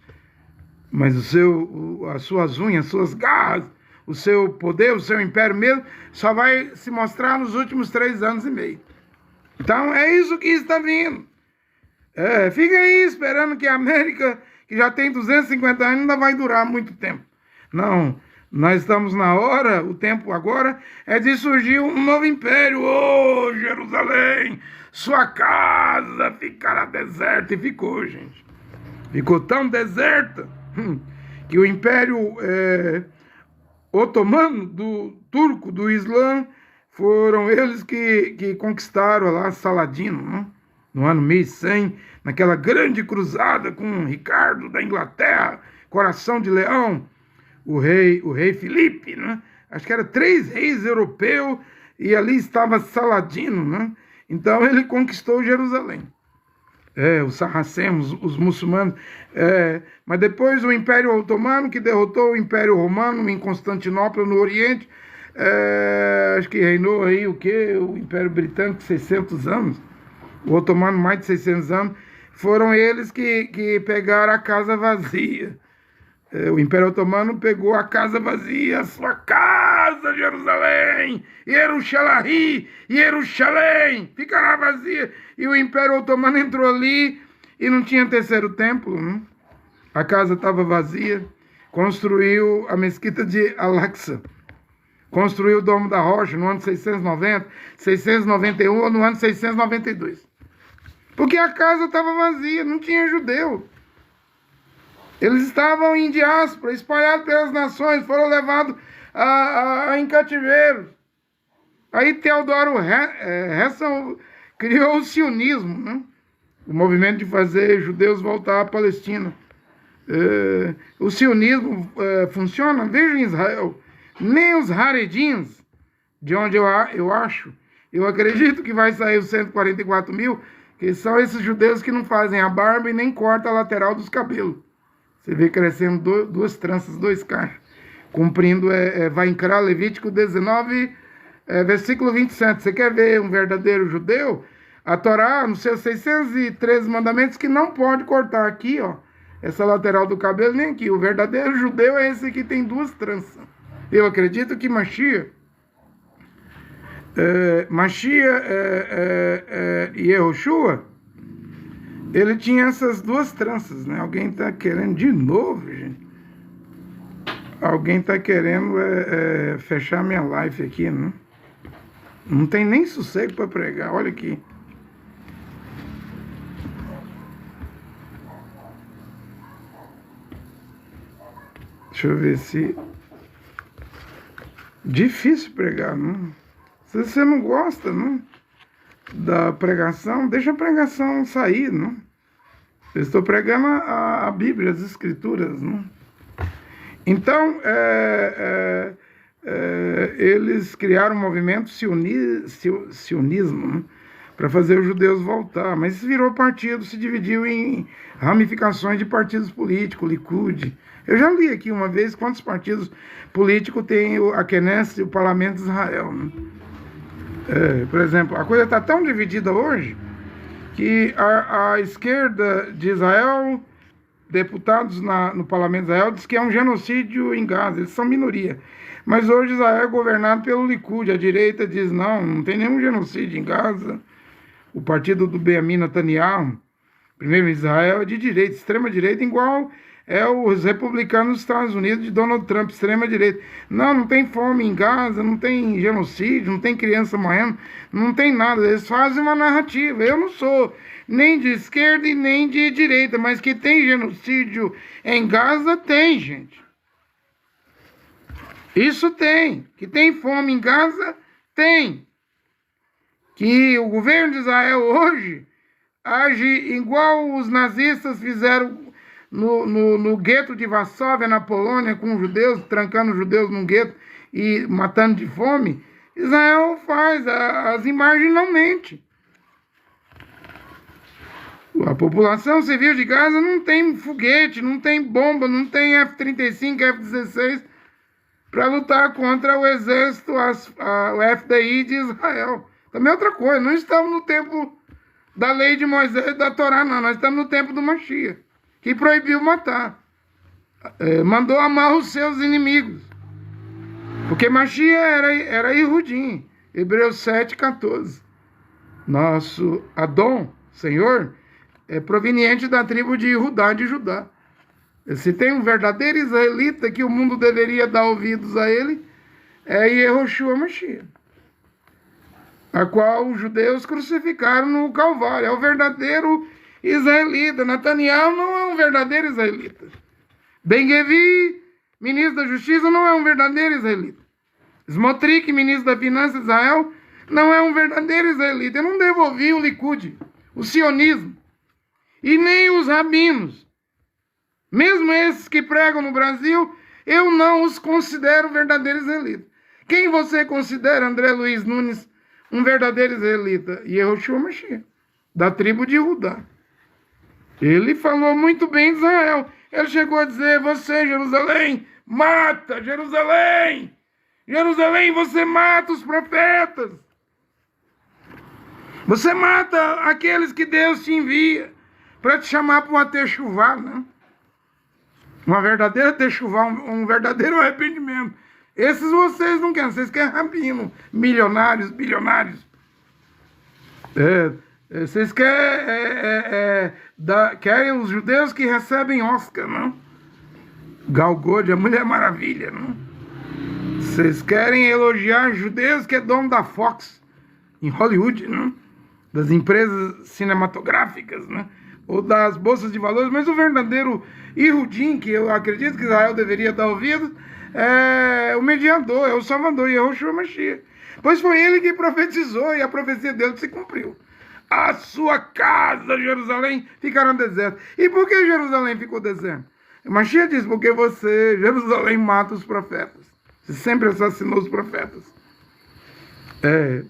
Mas as suas unhas, as suas garras, o seu poder, o seu império mesmo, só vai se mostrar nos últimos 3 anos e meio. Então é isso que está vindo. Fica aí esperando que a América, que já tem 250 anos, ainda vai durar muito tempo. Não, nós estamos na hora, o tempo agora é de surgir um novo império. Ô, Jerusalém, sua casa ficará deserta. E ficou, gente. Ficou tão deserta que o império otomano, do turco, do Islã, foram eles que conquistaram lá Saladino, né? No ano 1100, naquela grande cruzada com Ricardo da Inglaterra, Coração de Leão, o rei Filipe, né? Acho que era 3 reis europeus e ali estava Saladino, né? Então ele conquistou Jerusalém. Os sarracenos, os muçulmanos. Mas depois o Império Otomano, que derrotou o Império Romano em Constantinopla, no Oriente, acho que reinou aí o quê? O Império Britânico, 600 anos. O Otomano, mais de 600 anos. Foram eles que pegaram a casa vazia. O Império Otomano pegou a casa vazia, a sua casa, Jerusalém, Jerusalém, ficará vazia. E o Império Otomano entrou ali e não tinha terceiro templo, né? A casa estava vazia. Construiu a mesquita de Al-Aqsa. Construiu o Domo da Rocha no ano 690, 691 ou no ano 692. Porque a casa estava vazia, não tinha judeu. Eles estavam em diáspora, espalhados pelas nações, foram levados em cativeiro. Aí Teodoro Herzl criou o sionismo, né? O movimento de fazer judeus voltar à Palestina. O sionismo funciona, veja em Israel, nem os Haredins, de onde eu acredito que vai sair os 144 mil, que são esses judeus que não fazem a barba e nem cortam a lateral dos cabelos. Você vê crescendo 2 tranças, 2 cachos. Cumprindo, vai encarar Levítico 19, versículo 27. Você quer ver um verdadeiro judeu? A Torá, nos seus 613 mandamentos, que não pode cortar aqui, ó, essa lateral do cabelo, nem aqui. O verdadeiro judeu é esse que tem 2 tranças. Eu acredito que Mashiach e Yehoshua, ele tinha essas 2 tranças, né? Alguém está querendo de novo, gente. Alguém está querendo fechar minha live aqui, né? Não tem nem sossego para pregar, olha aqui. Deixa eu ver se... Difícil pregar, não? Se você não gosta, não, da pregação, deixa a pregação sair, não? Eu estou pregando a Bíblia, as Escrituras, não? Então, eles criaram um movimento sionismo, para fazer os judeus voltar, mas isso virou partido, se dividiu em ramificações de partidos políticos, Likud. Eu já li aqui uma vez quantos partidos políticos tem a Knesset, o Parlamento de Israel, né? Por exemplo, a coisa está tão dividida hoje que a esquerda de Israel, deputados no Parlamento de Israel, diz que é um genocídio em Gaza, eles são minoria. Mas hoje Israel é governado pelo Likud, a direita diz não tem nenhum genocídio em Gaza. O partido do Benjamin Netanyahu, primeiro Israel, é de direita, extrema direita, igual os republicanos dos Estados Unidos de Donald Trump, extrema direita. Não tem fome em Gaza, não tem genocídio, não tem criança morrendo, não tem nada. Eles fazem uma narrativa. Eu não sou nem de esquerda e nem de direita, mas que tem genocídio em Gaza, tem, gente. Isso tem. Que tem fome em Gaza, tem. Que o governo de Israel hoje age igual os nazistas fizeram no gueto de Varsóvia, na Polônia, com os judeus, trancando os judeus num gueto e matando de fome. Israel faz, as imagens não mentem. A população civil de Gaza não tem foguete, não tem bomba, não tem F-35, F-16 para lutar contra o exército, o FDI de Israel. Também é outra coisa, não estamos no tempo da lei de Moisés e da Torá, não. Nós estamos no tempo do Mashiach, que proibiu matar. Mandou amar os seus inimigos. Porque Mashiach era Yehudim. Hebreus 7,14. Nosso Adon, Senhor, é proveniente da tribo de Judá, de Judá. Se tem um verdadeiro israelita que o mundo deveria dar ouvidos a ele, é Yehoshua Mashiach, a qual os judeus crucificaram no Calvário. É o verdadeiro israelita. Netanyahu não é um verdadeiro israelita. Ben-Gvir, ministro da Justiça, não é um verdadeiro israelita. Smotrich, ministro da Finança de Israel, não é um verdadeiro israelita. Eu não devolvi o Likud, o sionismo, e nem os rabinos. Mesmo esses que pregam no Brasil, eu não os considero verdadeiros israelitas. Quem você considera, André Luiz Nunes, um verdadeiro israelita? Yehoshua Mashiach, da tribo de Judá. Ele falou muito bem de Israel. Ele chegou a dizer: você, Jerusalém, mata Jerusalém. Jerusalém, você mata os profetas. Você mata aqueles que Deus te envia para te chamar para uma techuvá, né? Uma verdadeira techuvá, um verdadeiro arrependimento. Esses vocês não querem, vocês querem rabino, milionários, bilionários. Vocês querem os judeus que recebem Oscar, não? Gal Gadot, a Mulher Maravilha, não? Vocês querem elogiar judeus que é dono da Fox, em Hollywood, não? Das empresas cinematográficas, né? Ou das bolsas de valores, mas o verdadeiro Yehudim, que eu acredito que Israel deveria dar ouvido, é o mediador, é o Salvador, Yehoshua Mashiach. Pois foi ele que profetizou e a profecia dele se cumpriu. A sua casa, Jerusalém, ficará deserta. E por que Jerusalém ficou deserta? Mashiach diz: porque você, Jerusalém, mata os profetas. Você sempre assassinou os profetas.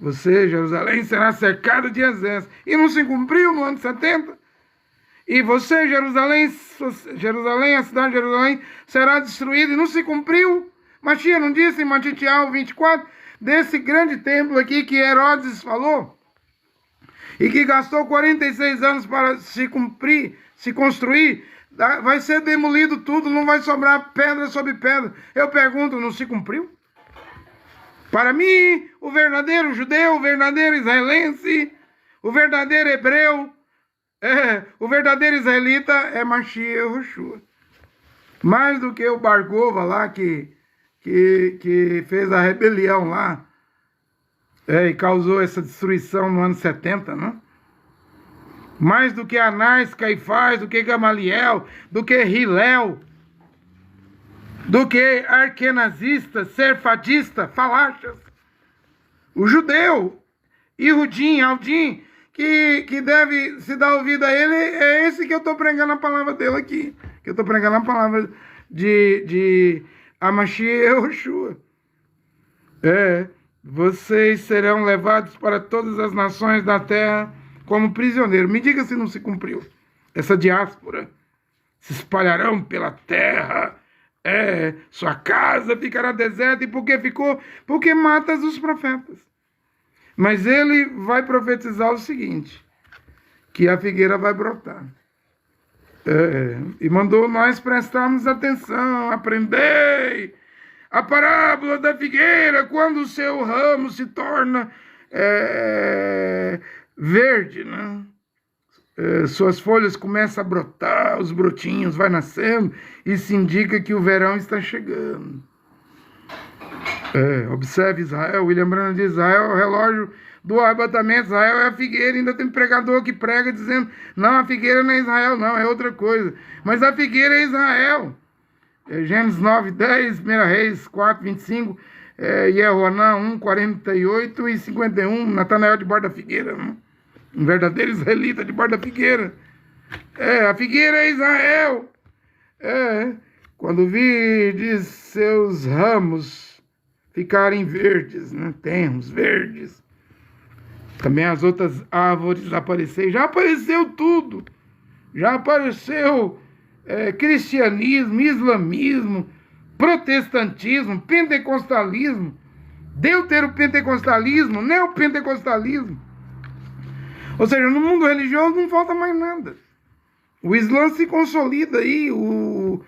Você, Jerusalém, será cercada de exércitos. E não se cumpriu no ano 70? E você, Jerusalém, a cidade de Jerusalém, será destruída e não se cumpriu? Mashiach não disse em Matitiel 24, desse grande templo aqui que Herodes falou? E que gastou 46 anos para se cumprir, se construir, vai ser demolido tudo, não vai sobrar pedra sobre pedra. Eu pergunto, não se cumpriu? Para mim, o verdadeiro judeu, o verdadeiro israelense, o verdadeiro hebreu, o verdadeiro israelita é Mashiach Yehoshua. Mais do que o Bar Kova lá, que fez a rebelião lá, e causou essa destruição no ano 70, não? Mais do que Anás, Caifás, do que Gamaliel, do que Hilel, do que arquenazista, serfadista, falachas. O judeu, Yehudim, Aldim, que deve se dar ouvido a ele, é esse que eu estou pregando a palavra dele aqui. Que eu estou pregando a palavra de Mashiach Yehoshua. Vocês serão levados para todas as nações da terra como prisioneiros. Me diga se não se cumpriu. Essa diáspora se espalharão pela terra. Sua casa ficará deserta. E por que ficou? Porque matas os profetas. Mas ele vai profetizar o seguinte, que a figueira vai brotar. E mandou nós prestarmos atenção, aprendei a parábola da figueira, quando o seu ramo se torna verde, né? Suas folhas começam a brotar, os brotinhos vai nascendo, isso indica que o verão está chegando. Observe Israel, William Branham diz: Israel é o relógio do arrebatamento, Israel é a figueira. Ainda tem pregador que prega dizendo: não, a figueira não é Israel, não, é outra coisa. Mas a figueira é Israel. Gênesis 9, 10, 1 Reis 4, 25, Jehoanã 1, 48 e 51, Natanael debaixo da figueira, né? Um verdadeiro israelita debaixo da figueira. A figueira é Israel. Quando virdes seus ramos ficarem verdes, né? Tenros, verdes. Também as outras árvores apareceram. Já apareceu tudo. Já apareceu cristianismo, islamismo, protestantismo, pentecostalismo, deuteropentecostalismo, neopentecostalismo. Ou seja, no mundo religioso não falta mais nada. O Islã se consolida aí, o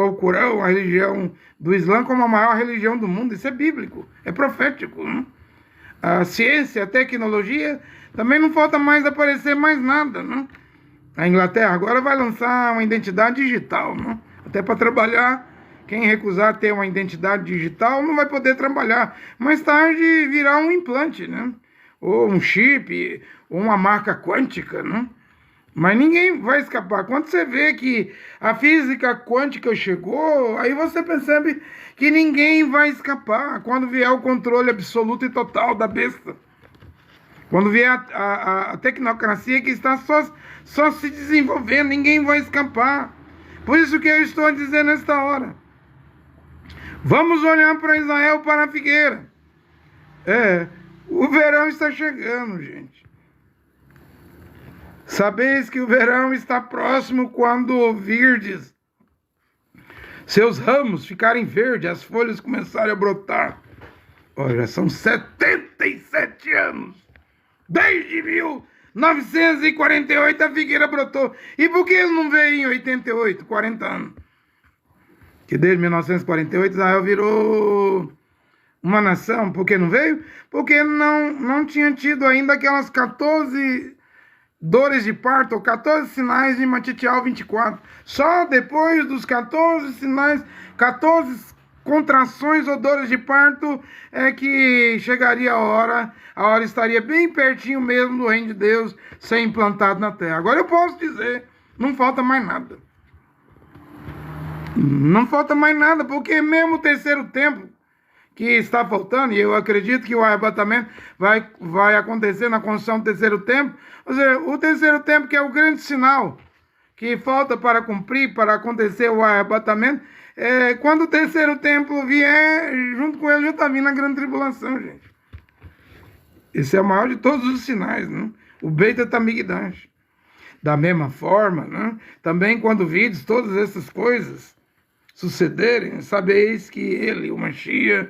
Alcorão, a religião do Islã, como a maior religião do mundo. Isso é bíblico, é profético, né? A ciência, a tecnologia, também não falta mais aparecer mais nada, né? A Inglaterra agora vai lançar uma identidade digital, né? Até para trabalhar, quem recusar ter uma identidade digital não vai poder trabalhar. Mais tarde virá um implante, né? Ou um chip, ou uma marca quântica, né? Mas ninguém vai escapar. Quando você vê que a física quântica chegou, aí você percebe que ninguém vai escapar. Quando vier o controle absoluto e total da besta. Quando vier a tecnocracia que está só se desenvolvendo, ninguém vai escapar. Por isso que eu estou dizendo nesta hora. Vamos olhar para Israel, para a figueira. O verão está chegando, gente. Sabeis que o verão está próximo quando virdes seus ramos ficarem verdes, as folhas começarem a brotar. Já são 77 anos. Desde 1948 a figueira brotou. E por que ele não veio em 88, 40 anos? Que desde 1948 Israel virou uma nação. Por que não veio? Porque não tinha tido ainda aquelas 14 dores de parto, ou 14 sinais de Matitial 24. Só depois dos 14 sinais, 14 contrações ou dores de parto, é que chegaria a hora estaria bem pertinho mesmo do reino de Deus ser implantado na terra. Agora eu posso dizer, não falta mais nada. Não falta mais nada, porque mesmo o terceiro templo que está faltando, e eu acredito que o arrebatamento vai acontecer na construção do terceiro templo. Ou seja, o terceiro templo, que é o grande sinal que falta para cumprir, para acontecer o arrebatamento, quando o terceiro templo vier, junto com ele já está vindo a grande tribulação, gente. Esse é o maior de todos os sinais, né? O Beit Tamigdash. Da mesma forma, né? Também quando vides todas essas coisas sucederem, sabeis que ele, o Mashiach,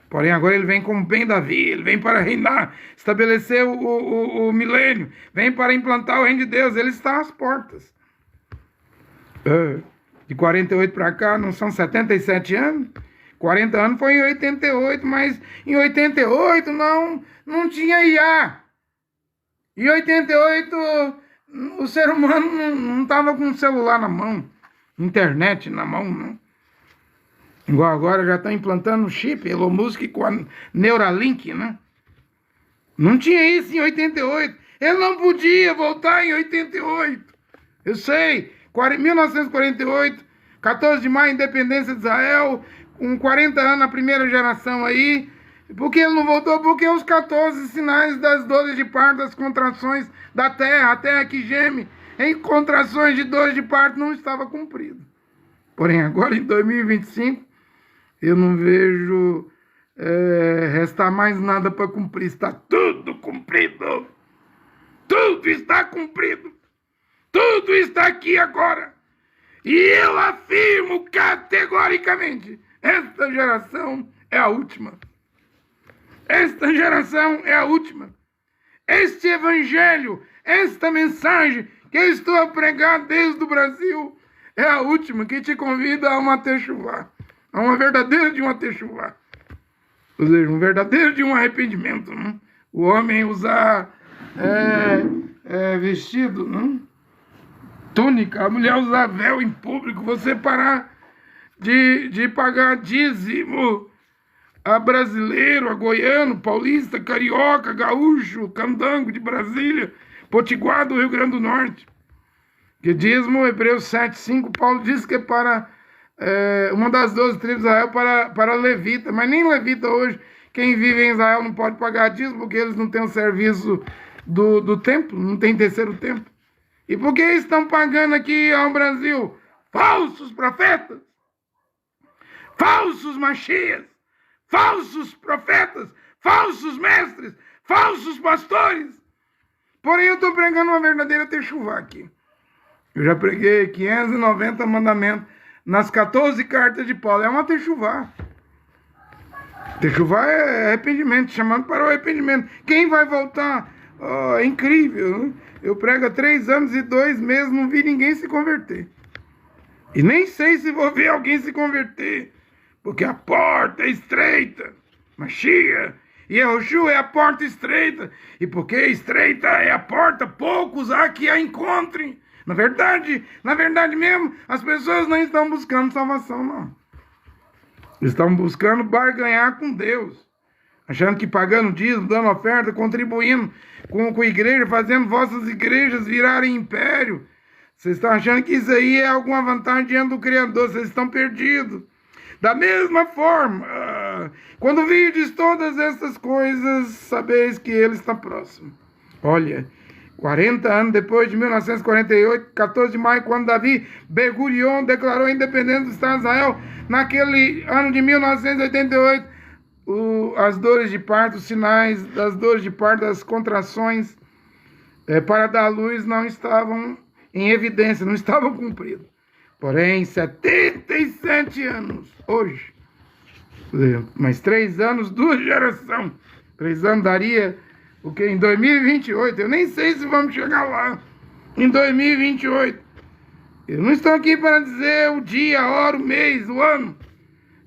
porém agora ele vem como bem Davi, ele vem para reinar, estabelecer o milênio, vem para implantar o reino de Deus, ele está às portas. De 48 para cá, não são 77 anos? 40 anos foi em 88, mas em 88 não tinha IA. Em 88 o ser humano não estava com o celular na mão, internet na mão, não. Igual agora já estão implantando chip, Elon Musk com a Neuralink, né? Não tinha isso em 88. Ele não podia voltar em 88. Eu sei, 1948, 14 de maio, independência de Israel, com 40 anos a primeira geração aí. Por que ele não voltou? Porque os 14 sinais das dores de parto, das contrações da terra, a terra que geme, em contrações de dores de parto não estava cumprido. Porém, agora em 2025, eu não vejo restar mais nada para cumprir. Está tudo cumprido. Tudo está cumprido. Tudo está aqui agora. E eu afirmo categoricamente, esta geração é a última. Esta geração é a última. Este evangelho, esta mensagem que eu estou a pregar desde o Brasil, é a última que te convida a uma techuvá, a uma verdadeira de uma techuvá. Ou seja, um verdadeiro de um arrependimento. Não? O homem usar vestido, não? Túnica, a mulher usar véu em público, você parar de pagar dízimo a brasileiro, a goiano, paulista, carioca, gaúcho, candango de Brasília, potiguar do Rio Grande do Norte, Que dízimo, Hebreus 7:5, Paulo diz que é para uma das 12 tribos de Israel para levita, mas nem levita hoje, quem vive em Israel não pode pagar dízimo, porque eles não têm o serviço do templo, não tem terceiro templo. E por que estão pagando aqui ao Brasil? Falsos profetas, falsos machias, falsos profetas, falsos mestres, falsos pastores. Porém, eu estou pregando uma verdadeira techuvá aqui. Eu já preguei 590 mandamentos nas 14 cartas de Paulo. É uma techuvá. Techuvá é arrependimento, chamando para o arrependimento. Quem vai voltar? Oh, é incrível, né? Eu prego há 3 anos e 2 meses, não vi ninguém se converter. E nem sei se vou ver alguém se converter. Porque a porta é estreita. Machia. E Yahushua é a porta estreita. E porque estreita é a porta, poucos há que a encontrem. Na verdade mesmo, as pessoas não estão buscando salvação, não. Estão buscando barganhar com Deus. Achando que pagando dízimo, dando oferta, contribuindo com a igreja, fazendo vossas igrejas virarem império. Vocês estão achando que isso aí é alguma vantagem diante do Criador. Vocês estão perdidos. Da mesma forma, quando virdes todas essas coisas, sabeis que Ele está próximo. Olha, 40 anos depois de 1948, 14 de maio, quando Davi Ben-Gurion declarou a independência do Estado de Israel, naquele ano de 1988, as dores de parto, os sinais das dores de parto, das contrações para dar luz não estavam em evidência, não estavam cumpridos. Porém, 77 anos, hoje, mais 3 anos, 2 gerações, 3 anos daria o que em 2028, eu nem sei se vamos chegar lá, em 2028. Eu não estou aqui para dizer o dia, a hora, o mês, o ano.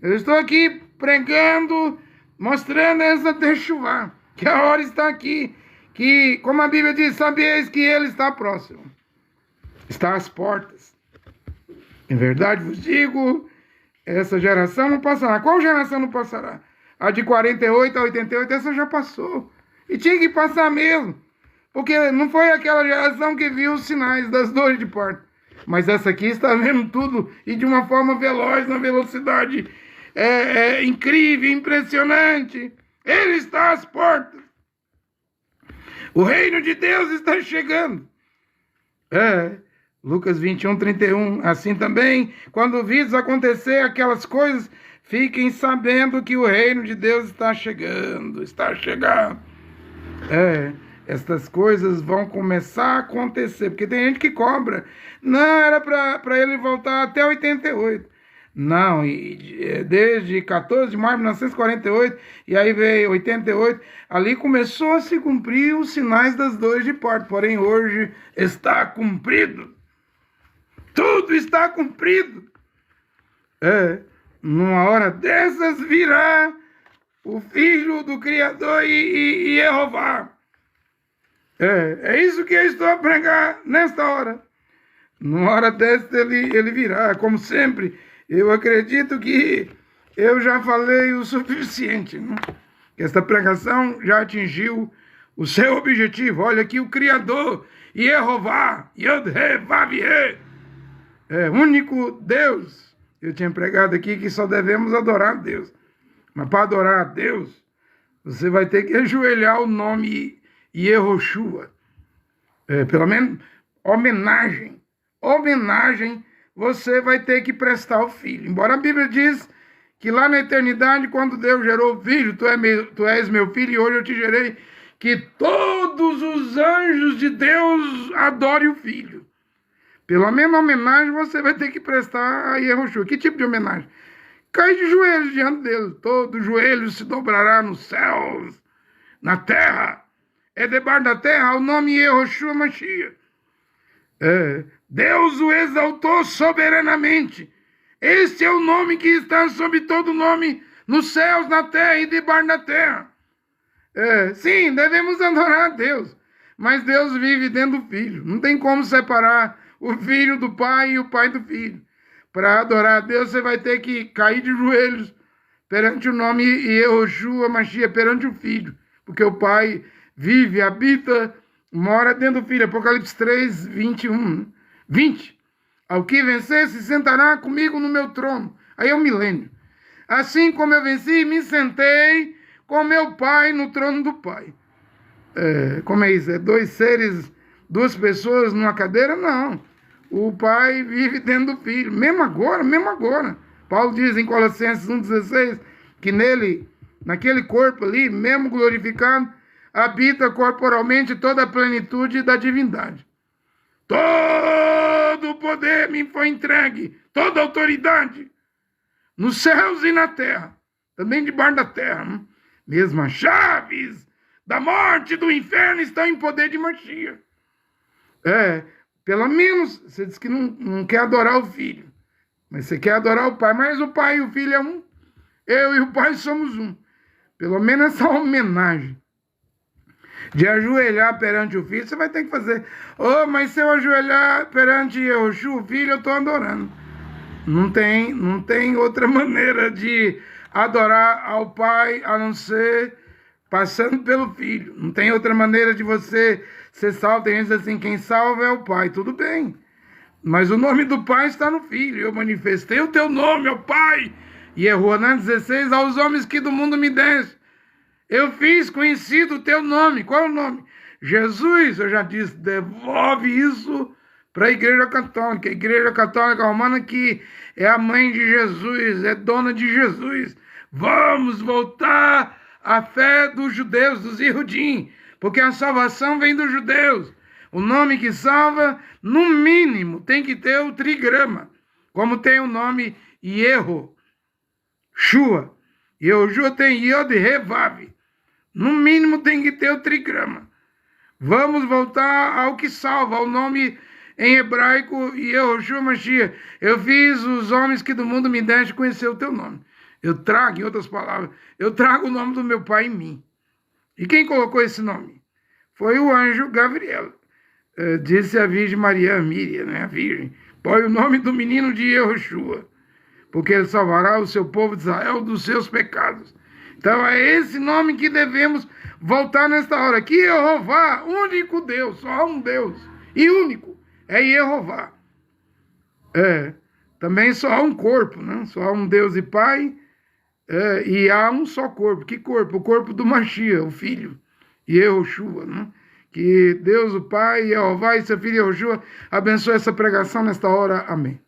Eu estou aqui pregando, mostrando essa techuvá, que a hora está aqui, que, como a Bíblia diz, sabeis que Ele está próximo, está às portas. Em verdade vos digo, essa geração não passará. Qual geração não passará? A de 48 a 88, essa já passou. E tinha que passar mesmo. Porque não foi aquela geração que viu os sinais das dores de parto. Mas essa aqui está vendo tudo e de uma forma veloz, na velocidade incrível, impressionante. Ele está às portas. O reino de Deus está chegando. Lucas 21, 31. Assim também, quando vides acontecer aquelas coisas, fiquem sabendo que o reino de Deus está chegando. Está chegando. Estas coisas vão começar a acontecer. Porque tem gente que cobra. Não, era para ele voltar até 88. Não, desde 14 de maio de 1948, e aí veio 88, ali começou a se cumprir os sinais das dores de parto. Porém, hoje está cumprido. Tudo está cumprido. Numa hora dessas virá o Filho do Criador e Jeová. É isso que eu estou a pregar nesta hora. Numa hora dessas ele virá. Como sempre, eu acredito que eu já falei o suficiente, né? Que esta pregação já atingiu o seu objetivo. Olha aqui o Criador, Jeová, Yod-He-Vav-He. Único Deus. Eu tinha pregado aqui que só devemos adorar a Deus. Mas para adorar a Deus, você vai ter que ajoelhar o nome Yehoshua. Pelo menos homenagem. Homenagem você vai ter que prestar ao Filho. Embora a Bíblia diz que lá na eternidade, quando Deus gerou o Filho, tu és meu filho e hoje eu te gerei, que todos os anjos de Deus adorem o Filho. Pelo menos homenagem você vai ter que prestar a Yehoshua. Que tipo de homenagem? Cai de joelhos diante dele. Todo joelho se dobrará nos céus, na terra. Debaixo da terra o nome Yehoshua Mashiach. Deus o exaltou soberanamente. Este é o nome que está sobre todo nome, nos céus, na terra e debaixo da terra. Sim, devemos adorar a Deus. Mas Deus vive dentro do Filho. Não tem como separar o Filho do Pai e o Pai do Filho. Para adorar a Deus, você vai ter que cair de joelhos perante o nome Yehoshua Mashiach, perante o Filho. Porque o Pai vive, habita, mora dentro do Filho. Apocalipse 3, 21. 20. Ao que vencer se sentará comigo no meu trono. Aí é o milênio. Assim como eu venci, me sentei com meu Pai no trono do Pai. Como é isso? É dois seres, duas pessoas numa cadeira? Não. O Pai vive dentro do Filho. Mesmo agora, mesmo agora. Paulo diz em Colossenses 1,16 que nele, naquele corpo ali, mesmo glorificado, habita corporalmente toda a plenitude da divindade. Todo o poder me foi entregue, toda a autoridade, nos céus e na terra, também debaixo da terra. Mesmo as chaves da morte e do inferno estão em poder de Mashiach. Pelo menos, você diz que não quer adorar o Filho, mas você quer adorar o Pai, mas o Pai e o Filho é um. Eu e o Pai somos um. Pelo menos essa homenagem de ajoelhar perante o Filho, você vai ter que fazer. Mas se eu ajoelhar perante Yahushua, o Filho, eu estou adorando. Não tem outra maneira de adorar ao Pai, a não ser passando pelo Filho. Não tem outra maneira de você ser salvo. Tem gente que diz assim, quem salva é o Pai. Tudo bem. Mas o nome do Pai está no Filho. Eu manifestei o teu nome, ó Pai. E Yohanan 16, aos homens que do mundo me deste. Eu fiz conhecido o teu nome. Qual é o nome? Jesus, eu já disse, devolve isso para a Igreja Católica. A Igreja Católica Romana que é a mãe de Jesus, é dona de Jesus. Vamos voltar à fé dos judeus, dos Yehudim, porque a salvação vem dos judeus. O nome que salva, no mínimo, tem que ter o trigrama, como tem o nome Yehoshua. Yehoshua tem Yod Revav. No mínimo tem que ter o trigrama. Vamos voltar ao que salva, ao nome em hebraico, Yahushua Mashiach. Eu fiz os homens que do mundo me deste conhecer o teu nome. Eu trago, em outras palavras, eu trago o nome do meu Pai em mim. E quem colocou esse nome? Foi o anjo Gabriel. Disse a Virgem Maria, Miriam, né, a Virgem, põe o nome do menino de Yahushua, porque ele salvará o seu povo de Israel dos seus pecados. Então é esse nome que devemos voltar nesta hora. Que Jeová, único Deus, só há um Deus, e único, é Jeová. Também só há um corpo, né? Só há um Deus e Pai, e há um só corpo. Que corpo? O corpo do Mashiach, o Filho, Yahushua, né? Que Deus, o Pai, Jeová e seu Filho Yahushua abençoe essa pregação nesta hora. Amém.